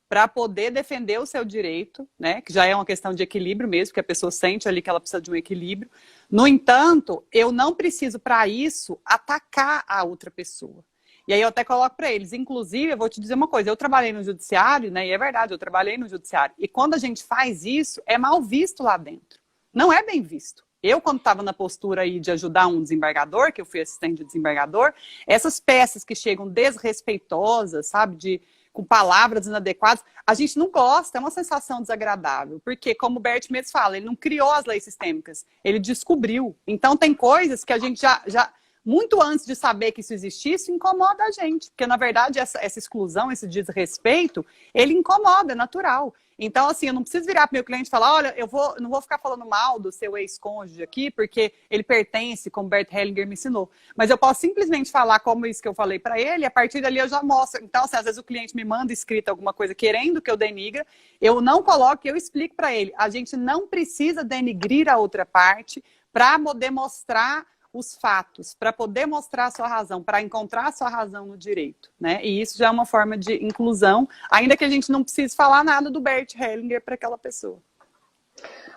para poder defender o seu direito, né? Que já é uma questão de equilíbrio mesmo, que a pessoa sente ali que ela precisa de um equilíbrio. No entanto, eu não preciso, para isso, atacar a outra pessoa. E aí eu até coloco para eles, inclusive, eu vou te dizer uma coisa, eu trabalhei no judiciário, né? E é verdade, eu trabalhei no judiciário. E quando a gente faz isso, é mal visto lá dentro. Não é bem visto. Eu, quando estava na postura aí de ajudar um desembargador, que eu fui assistente de desembargador, essas peças que chegam desrespeitosas, sabe, com palavras inadequadas, a gente não gosta, é uma sensação desagradável. Porque, como o Bert mesmo fala, ele não criou as leis sistêmicas, ele descobriu. Então, tem coisas que a gente já muito antes de saber que isso existisse, incomoda a gente. Porque, na verdade, essa exclusão, esse desrespeito, ele incomoda, é natural. Então, assim, eu não preciso virar para o meu cliente e falar, olha, não vou ficar falando mal do seu ex-cônjuge aqui, porque ele pertence, como Bert Hellinger me ensinou. Mas eu posso simplesmente falar como isso que eu falei para ele, e a partir dali eu já mostro. Então, assim, às vezes o cliente me manda escrita alguma coisa querendo que eu denigra, eu não coloco, eu explico para ele. A gente não precisa denigrir a outra parte para poder mostrar os fatos, para poder mostrar a sua razão, para encontrar a sua razão no direito, né? E isso já é uma forma de inclusão, ainda que a gente não precise falar nada do Bert Hellinger para aquela pessoa.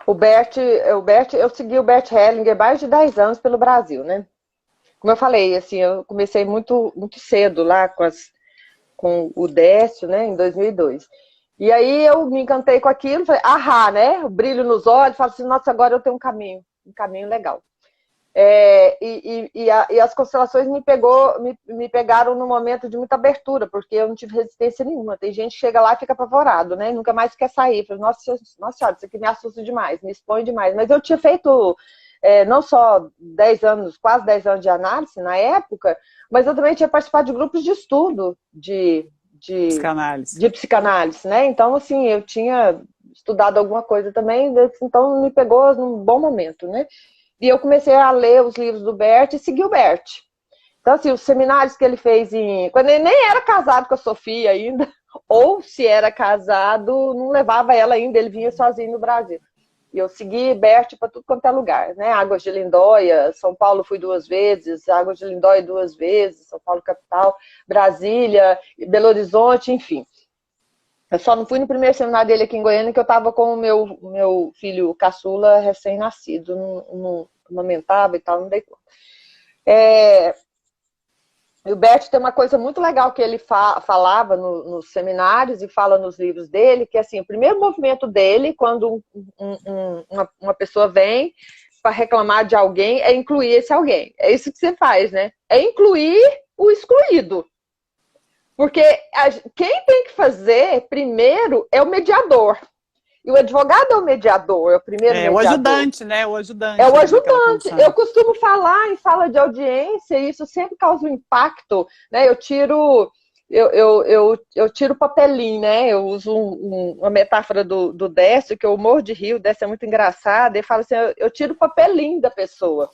Eu segui o Bert Hellinger mais de 10 anos pelo Brasil, né? Como eu falei, assim, eu comecei muito cedo lá com o Décio, né, em 2002. E aí eu me encantei com aquilo, falei, né? O brilho nos olhos, falei assim, nossa, agora eu tenho um caminho legal. E as constelações me pegaram num momento de muita abertura, porque eu não tive resistência nenhuma. Tem gente que chega lá e fica apavorado, né? E nunca mais quer sair. Falo, nossa senhora, isso aqui me assusta demais, me expõe demais. Mas eu tinha feito não só 10 anos, quase 10 anos de análise na época, mas eu também tinha participado de grupos de estudo de psicanálise, né? Então, assim, eu tinha estudado alguma coisa também, então me pegou num bom momento, né? E eu comecei a ler os livros do Bert e seguir o Bert. Então, assim, os seminários que ele fez quando ele nem era casado com a Sofia ainda, ou se era casado, não levava ela ainda, ele vinha sozinho no Brasil. E eu segui Bert para tudo quanto é lugar, né? Águas de Lindóia, São Paulo fui 2 vezes, Águas de Lindóia 2 vezes, São Paulo capital, Brasília, Belo Horizonte, enfim. Eu só não fui no primeiro seminário dele aqui em Goiânia, que eu estava com o meu filho caçula recém-nascido, não amamentava e tal, não dei conta. E o Bert tem uma coisa muito legal que ele falava nos seminários e fala nos livros dele, que assim, o primeiro movimento dele, quando uma pessoa vem para reclamar de alguém, é incluir esse alguém. É isso que você faz, né? É incluir o excluído. Porque quem tem que fazer primeiro é o mediador. E o advogado é o mediador, é o primeiro mediador. É o ajudante, né? O ajudante. É o ajudante. Eu costumo falar em sala de audiência, e isso sempre causa um impacto, né? Eu tiro papelinho, né? Eu uso uma metáfora do Décio, que eu morro de rir, o Décio é muito engraçado, ele fala assim, eu tiro o papelinho da pessoa.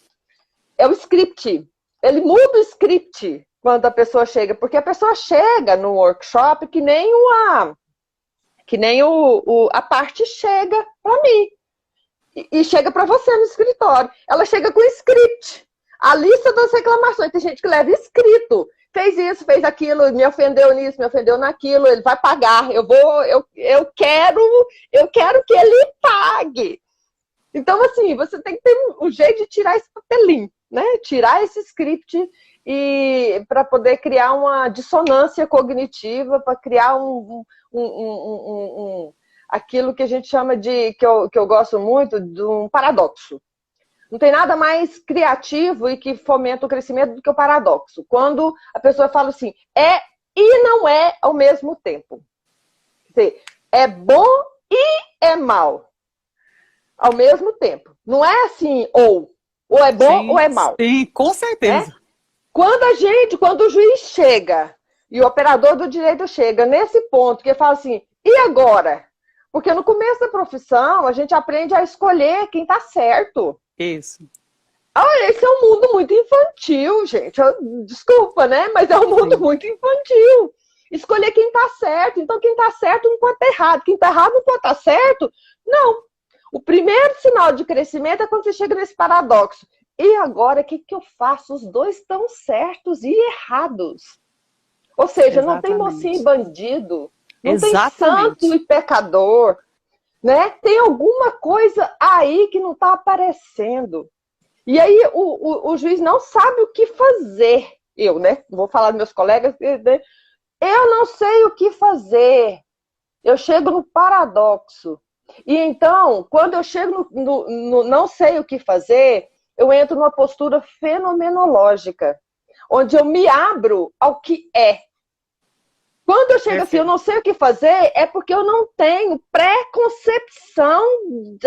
É o script. Ele muda o script quando a pessoa chega, porque a pessoa chega no workshop que nem a parte chega para mim. E chega para você no escritório. Ela chega com script. A lista das reclamações. Tem gente que leva escrito. Fez isso, fez aquilo, me ofendeu nisso, me ofendeu naquilo, ele vai pagar. Eu quero que ele pague. Então, assim, você tem que ter um jeito de tirar esse papelinho, né? Tirar esse script e para poder criar uma dissonância cognitiva, para criar aquilo que a gente chama de, que eu gosto muito, de um paradoxo. Não tem nada mais criativo e que fomenta o crescimento do que o paradoxo. Quando a pessoa fala assim, é e não é ao mesmo tempo. Quer dizer, é bom e é mal ao mesmo tempo. Não é assim, ou é bom sim, ou é mal. Sim, com certeza. Né? Quando o juiz chega e o operador do direito chega nesse ponto que fala assim, e agora? Porque no começo da profissão a gente aprende a escolher quem está certo. Isso. Esse é um mundo muito infantil, gente. Desculpa, né? Mas é um mundo Sim. muito infantil. Escolher quem está certo. Então, quem está certo não pode estar errado. Quem está errado não pode estar certo. Não. O primeiro sinal de crescimento é quando você chega nesse paradoxo. E agora, o que eu faço? Os dois estão certos e errados. Ou seja, não tem mocinho e bandido. Não tem santo e pecador. Né? Tem alguma coisa aí que não está aparecendo. E aí o juiz não sabe o que fazer. Eu, né? Vou falar dos meus colegas. Né? Eu não sei o que fazer. Eu chego no paradoxo. E então, quando eu chego no não sei o que fazer, eu entro numa postura fenomenológica, onde eu me abro ao que é. Quando eu chego assim, eu não sei o que fazer, é porque eu não tenho pré-concepção,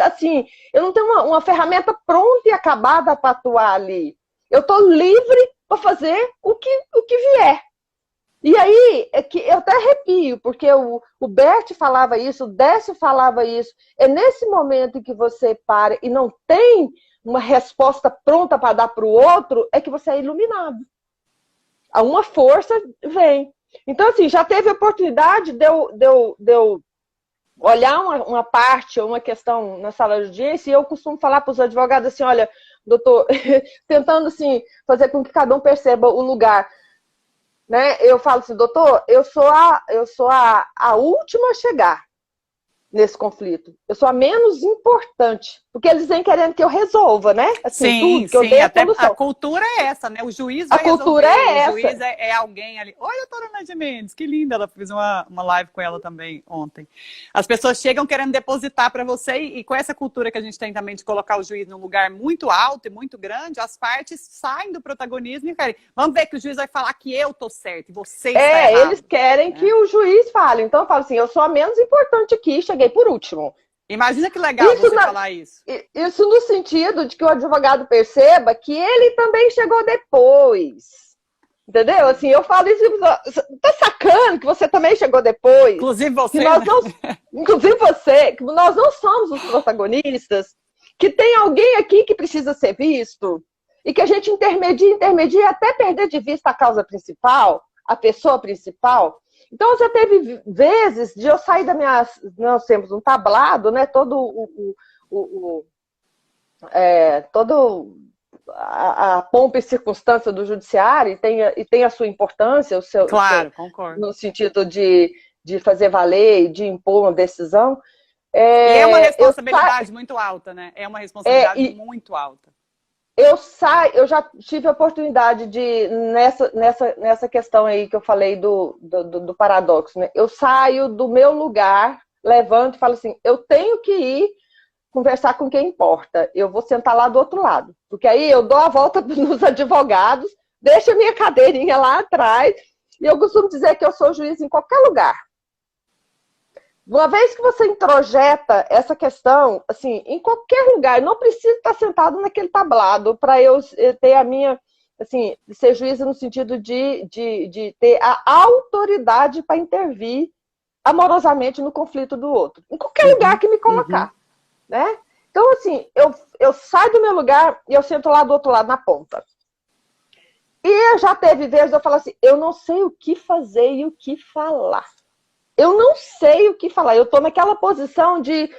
assim, eu não tenho uma ferramenta pronta e acabada para atuar ali. Eu estou livre para fazer o que vier. E aí, é que eu até arrepio, porque o Bert falava isso, o Décio falava isso. É nesse momento em que você para e não tem uma resposta pronta para dar para o outro, é que você é iluminado. Uma força vem. Então, assim, já teve a oportunidade de eu olhar uma parte, uma questão na sala de audiência, e eu costumo falar para os advogados assim, olha, doutor, tentando assim, fazer com que cada um perceba o lugar. Né? Eu falo assim, doutor, eu sou a última a chegar. nesse conflito. Eu sou a menos importante, porque eles vêm querendo que eu resolva, né? Assim, Sim, tudo, que eu sim, dê a até solução. a cultura é essa, né? O juiz A vai cultura resolver, é o essa. juiz é alguém ali. Olha a doutora Nádia Mendes, que linda, ela fez uma live com ela também ontem. As pessoas chegam querendo depositar para você e com essa cultura que a gente tem também de colocar o juiz num lugar muito alto e muito grande, as partes saem do protagonismo e querem, vamos ver que o juiz vai falar que eu tô certo e você está errado. Eles querem que o juiz fale. Então eu falo assim, eu sou a menos importante aqui, cheguei por último. Imagina que legal você falar isso. Isso no sentido de que o advogado perceba que ele também chegou depois. Entendeu? Assim, eu falo isso, tá sacando que você também chegou depois? Inclusive você. Que nós não, inclusive você, que nós não somos os protagonistas, que tem alguém aqui que precisa ser visto, e que a gente intermedia até perder de vista a causa principal, a pessoa principal. Então, já teve vezes de eu sair da minha... Nós temos um tablado, né? Todo a pompa e circunstância do judiciário e tem a sua importância, claro, concordo. No sentido de fazer valer e de impor uma decisão. E é uma responsabilidade muito alta, né? É uma responsabilidade muito alta. Eu já tive a oportunidade de, nessa questão aí que eu falei do paradoxo, né? Eu saio do meu lugar, levanto e falo assim, eu tenho que ir conversar com quem importa. Eu vou sentar lá do outro lado. Porque aí eu dou a volta nos advogados, deixo a minha cadeirinha lá atrás, e eu costumo dizer que eu sou juiz em qualquer lugar. Uma vez que você introjeta essa questão, assim, em qualquer lugar, não precisa estar sentado naquele tablado para eu ter a minha, assim, ser juíza no sentido de ter a autoridade para intervir amorosamente no conflito do outro. Em qualquer lugar que me colocar, né? Então, assim, eu saio do meu lugar e eu sento lá do outro lado, na ponta. E já teve vezes eu falo assim, eu não sei o que fazer e o que falar. Eu não sei o que falar. Eu estou naquela posição de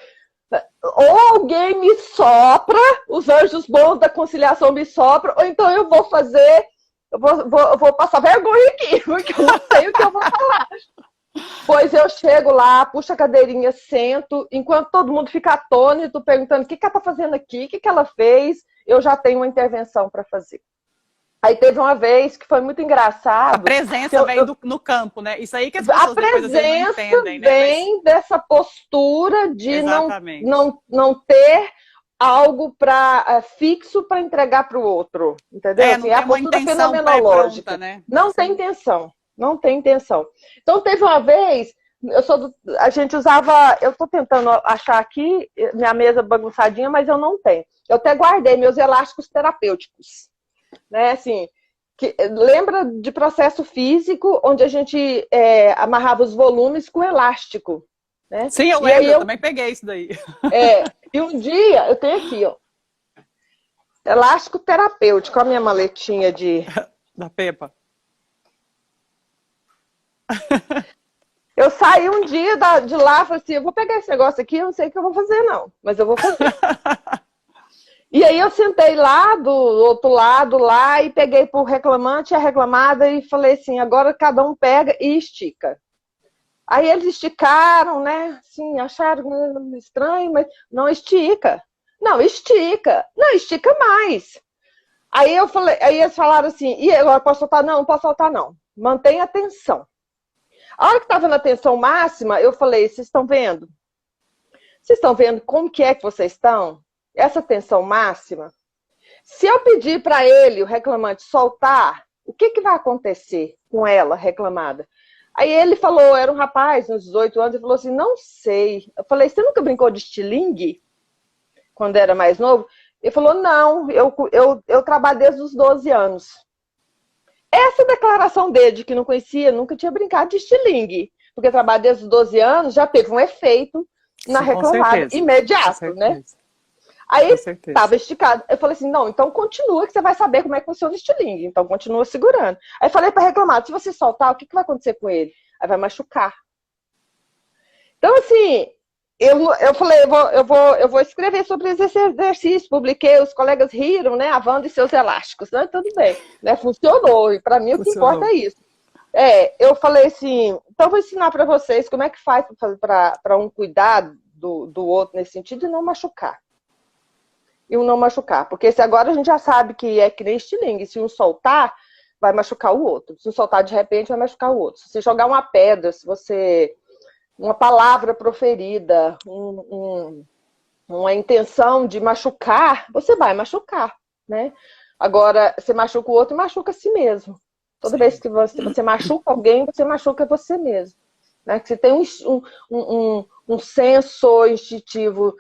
ou alguém me sopra, os anjos bons da conciliação me sopram, ou então eu vou fazer, eu vou passar vergonha aqui, porque eu não sei o que eu vou falar. Pois eu chego lá, puxo a cadeirinha, sento, enquanto todo mundo fica atônito, perguntando o que ela está fazendo aqui, o que ela fez, eu já tenho uma intervenção para fazer. Aí teve uma vez que foi muito engraçado. A presença veio no campo, né? Isso aí que as pessoas depois às vezes não entendem, né? Vem dessa postura de não ter algo fixo para entregar para o outro. Entendeu? Não assim, tem é a uma postura intenção fenomenológica. Pronta, né? Não tem intenção. Não tem intenção. Então teve uma vez, a gente usava, eu estou tentando achar aqui minha mesa bagunçadinha, mas eu não tenho. Eu até guardei meus elásticos terapêuticos. Né, assim, lembra de processo físico onde a gente amarrava os volumes com elástico, né? Sim, eu lembro, eu também peguei isso daí. E um dia, eu tenho aqui, ó, elástico terapêutico, a minha maletinha da Pepa. Eu saí um dia de lá e falei assim, eu vou pegar esse negócio aqui, eu não sei o que eu vou fazer não, mas eu vou fazer. E aí eu sentei lá do outro lado lá e peguei pro reclamante e a reclamada e falei assim, agora cada um pega e estica. Aí eles esticaram, né? Assim, acharam estranho, mas não estica. Não, estica. Não, estica mais. Aí eu falei, aí eles falaram assim, e agora posso soltar? Não, não posso soltar não. Mantenha a tensão. A hora que estava na tensão máxima, eu falei, vocês estão vendo? Vocês estão vendo como que é que vocês estão? Essa tensão máxima, se eu pedir para ele, o reclamante, soltar, o que vai acontecer com ela, reclamada? Aí ele falou, era um rapaz, uns 18 anos, ele falou assim, não sei. Eu falei, você nunca brincou de estilingue? Quando era mais novo? Ele falou, não, eu trabalho desde os 12 anos. Essa declaração dele, de que não conhecia, nunca tinha brincado de estilingue, porque trabalho desde os 12 anos já teve um efeito na reclamada, imediato, né? Aí estava esticado. Eu falei assim, não, então continua que você vai saber como é que funciona o estilingue. Então continua segurando. Aí falei para reclamar, se você soltar, o que vai acontecer com ele? Aí vai machucar. Então assim, eu falei, eu vou escrever sobre esse exercício, publiquei, os colegas riram, né? A Wanda e seus elásticos, né? Tudo bem, né? Funcionou, e para mim o que importa é isso. Eu falei assim, então vou ensinar para vocês como é que faz para um cuidado do outro nesse sentido e não machucar. E um não machucar. Porque se agora a gente já sabe que é que nem estilingue, se um soltar, vai machucar o outro. Se um soltar de repente, vai machucar o outro. Se você jogar uma pedra, se você... uma palavra proferida, uma intenção de machucar, você vai machucar, né? Agora, você machuca o outro e machuca a si mesmo. Toda vez que você machuca alguém, você machuca você mesmo. Né? Que você tem um senso instintivo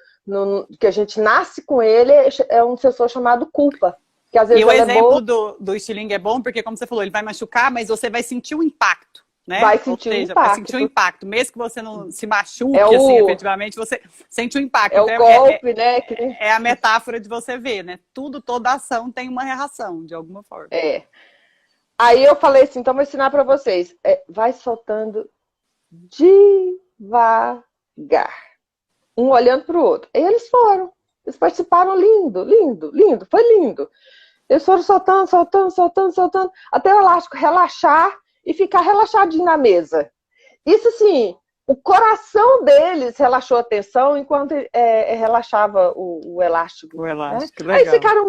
que a gente nasce com ele, é um sensor chamado culpa. Que às vezes e o exemplo é do estilingue é bom, porque como você falou, ele vai machucar, mas você vai sentir o impacto. Né? Vai sentir Ou o seja, impacto. vai sentir o impacto. Mesmo que você não se machuque, assim, efetivamente, você sente o impacto. É então, o golpe, né? É a metáfora de você ver, né? Toda ação tem uma reação, de alguma forma. Aí eu falei assim, então vou ensinar para vocês. Vai soltando devagar. Um olhando para o outro. E eles foram. Eles participaram lindo, lindo, lindo. Foi lindo. Eles foram soltando, soltando, soltando, soltando. Até o elástico relaxar e ficar relaxadinho na mesa. Isso assim, o coração deles relaxou a tensão enquanto relaxava o elástico. O elástico, né? Aí ficaram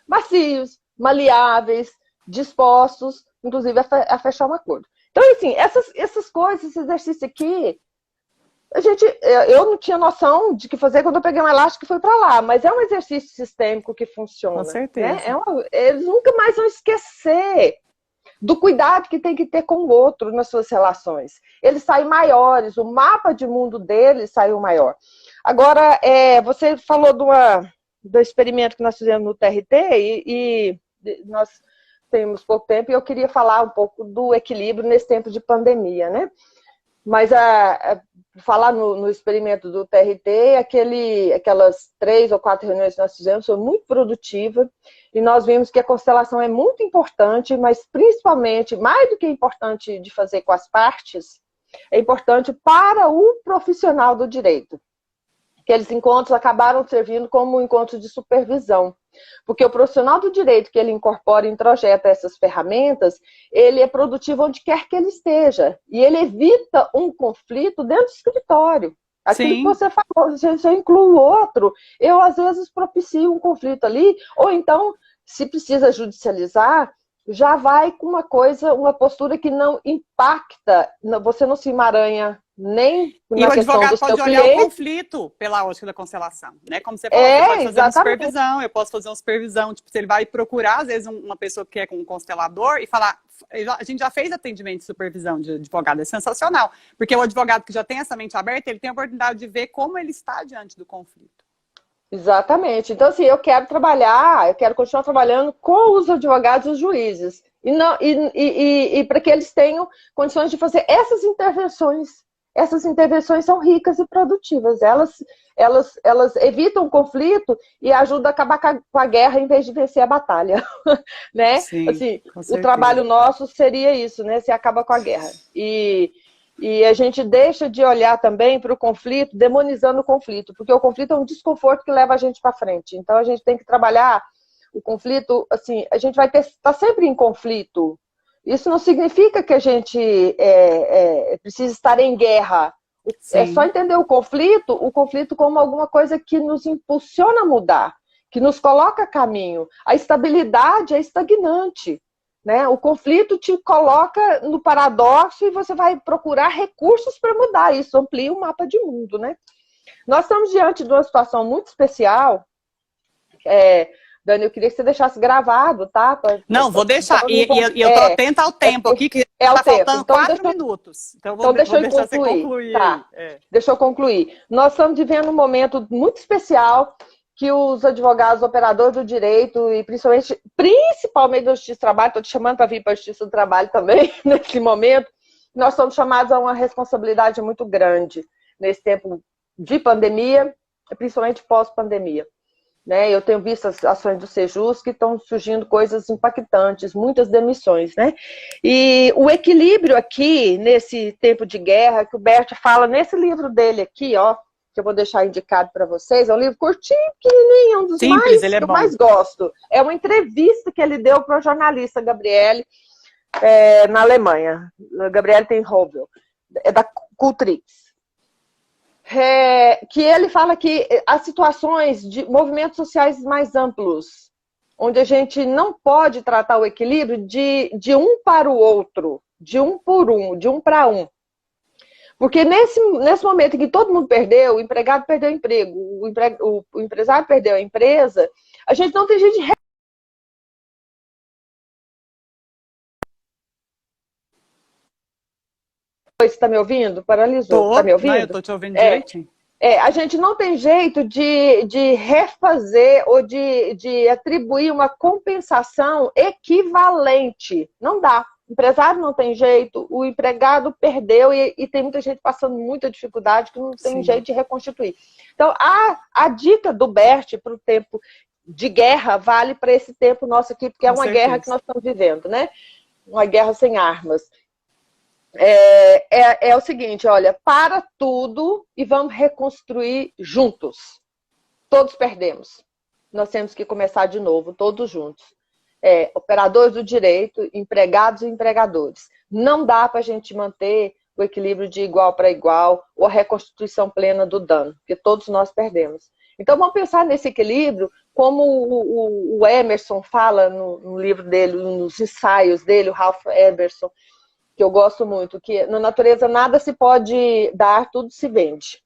macios, maleáveis, dispostos, inclusive a fechar um acordo. Então, assim, essas coisas, esse exercício aqui, eu não tinha noção de que fazer quando eu peguei um elástico e fui para lá, mas é um exercício sistêmico que funciona. Com certeza. Né? Eles nunca mais vão esquecer do cuidado que tem que ter com o outro nas suas relações. Eles saem maiores, o mapa de mundo deles saiu maior. Agora, você falou do experimento que nós fizemos no TRT e nós temos pouco tempo e eu queria falar um pouco do equilíbrio nesse tempo de pandemia, né? Mas falar no experimento do TRT, aquelas 3 ou 4 reuniões que nós fizemos foi muito produtiva e nós vimos que a constelação é muito importante, mas principalmente, mais do que importante de fazer com as partes, é importante para o profissional do direito. Aqueles encontros acabaram servindo como encontros de supervisão. Porque o profissional do direito que ele incorpora e introjeta essas ferramentas, ele é produtivo onde quer que ele esteja. E ele evita um conflito dentro do escritório. Aquilo que você falou, se eu incluo o outro, eu às vezes propicio um conflito ali, ou então, se precisa judicializar, já vai com uma postura que não impacta, você não se emaranha nem e o advogado pode olhar o conflito pela ótica da constelação, né? Como você falou, você pode fazer uma supervisão, eu posso fazer uma supervisão, tipo, se ele vai procurar, às vezes, uma pessoa que é com um constelador e falar, a gente já fez atendimento de supervisão de advogado, é sensacional, porque o advogado que já tem essa mente aberta, ele tem a oportunidade de ver como ele está diante do conflito. Exatamente. Então, assim, eu quero continuar trabalhando com os advogados e os juízes, e para que eles tenham condições de fazer essas intervenções. Essas intervenções são ricas e produtivas. Elas evitam o conflito e ajudam a acabar com a guerra em vez de vencer a batalha. Né? Sim, assim, o trabalho nosso seria isso, né? Se acaba com a guerra. E a gente deixa de olhar também para o conflito, demonizando o conflito, porque o conflito é um desconforto que leva a gente para frente. Então a gente tem que trabalhar o conflito, assim, a gente vai estar sempre em conflito. Isso não significa que a gente precisa estar em guerra. É só entender o conflito como alguma coisa que nos impulsiona a mudar, que nos coloca a caminho. A estabilidade é estagnante. Né? O conflito te coloca no paradoxo e você vai procurar recursos para mudar isso, amplia o mapa de mundo. Né? Nós estamos diante de uma situação muito especial. Dani, eu queria que você deixasse gravado, tá? Não, vou deixar. E eu tô atenta ao tempo aqui, que tá faltando então, 4 minutos. Então deixa eu deixar você concluir. Tá. Deixa eu concluir. Nós estamos vivendo um momento muito especial que os advogados, operadores do direito e principalmente da Justiça do Trabalho, estou te chamando para vir para a Justiça do Trabalho também, nesse momento, nós somos chamados a uma responsabilidade muito grande nesse tempo de pandemia, principalmente pós-pandemia. Né? Eu tenho visto as ações do Sejus que estão surgindo coisas impactantes, muitas demissões. Né? E o equilíbrio aqui, nesse tempo de guerra, que o Bert fala nesse livro dele aqui, ó, que eu vou deixar indicado para vocês, é um livro curtinho, pequenininho, um dos simples, que eu mais gosto. É uma entrevista que ele deu para o jornalista Gabriele, na Alemanha. Gabriele Tenhobel, é da Cultrix. que ele fala que as situações de movimentos sociais mais amplos, onde a gente não pode tratar o equilíbrio de um para o outro, de um por um, de um para um. Porque nesse momento em que todo mundo perdeu, o empregado perdeu o emprego, o empresário perdeu a empresa, a gente não tem jeito de... Você está me ouvindo? Paralisou. Está me ouvindo? Não, eu estou te ouvindo direitinho. A gente não tem jeito de refazer ou de atribuir uma compensação equivalente. Não dá. O empresário não tem jeito, o empregado perdeu e tem muita gente passando muita dificuldade que não tem jeito de reconstituir. Então, a dica do Bert para o tempo de guerra vale para esse tempo nosso aqui, porque é uma guerra que nós estamos vivendo, né? Uma guerra sem armas. É o seguinte, olha, para tudo e vamos reconstruir juntos. Todos perdemos. Nós temos que começar de novo, todos juntos. Operadores do direito, empregados e empregadores. Não dá para a gente manter o equilíbrio de igual para igual ou a reconstituição plena do dano, porque todos nós perdemos. Então vamos pensar nesse equilíbrio, como o Emerson fala no livro dele, nos ensaios dele, o Ralph Emerson, que eu gosto muito, que na natureza nada se pode dar, tudo se vende.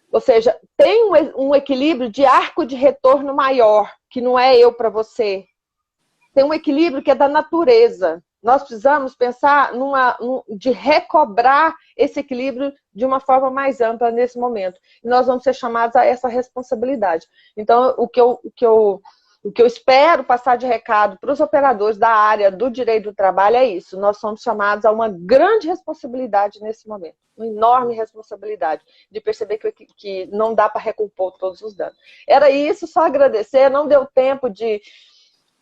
Ou seja, tem um equilíbrio de arco de retorno maior, que não é eu para você. Tem um equilíbrio que é da natureza. Nós precisamos pensar de recobrar esse equilíbrio de uma forma mais ampla nesse momento. E nós vamos ser chamados a essa responsabilidade. Então, o que eu espero passar de recado para os operadores da área do direito do trabalho é isso. Nós somos chamados a uma grande responsabilidade nesse momento. Uma enorme responsabilidade de perceber que não dá para recompor todos os danos. Era isso, só agradecer. Não deu tempo de...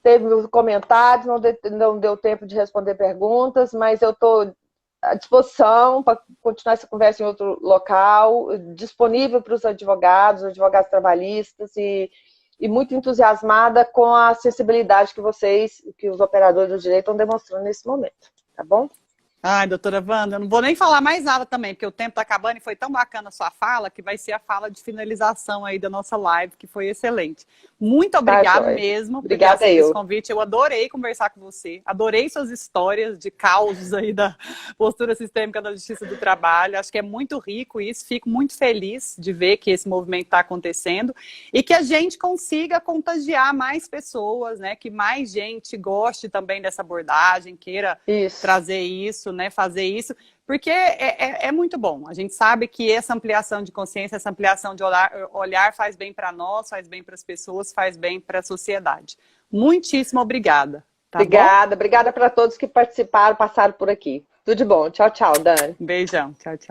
Teve comentários, não deu tempo de responder perguntas, mas eu estou à disposição para continuar essa conversa em outro local, disponível para os advogados trabalhistas e muito entusiasmada com a sensibilidade que os operadores do direito estão demonstrando nesse momento, tá bom? Ai, doutora Wanda, eu não vou nem falar mais nada também, porque o tempo está acabando e foi tão bacana a sua fala, que vai ser a fala de finalização aí da nossa live, que foi excelente. Muito obrigada mesmo por ter aceito esse convite. Eu adorei conversar com você, adorei suas histórias de causos aí da postura sistêmica da Justiça do Trabalho. Acho que é muito rico isso, fico muito feliz de ver que esse movimento está acontecendo e que a gente consiga contagiar mais pessoas, né? Que mais gente goste também dessa abordagem, queira trazer isso, né, fazer isso, porque é muito bom. A gente sabe que essa ampliação de consciência, essa ampliação de olhar faz bem para nós, faz bem para as pessoas, faz bem para a sociedade. Muitíssimo obrigada. Tá obrigada para todos que participaram, passaram por aqui. Tudo de bom. Tchau, tchau, Dani. Um beijão. Tchau, tchau.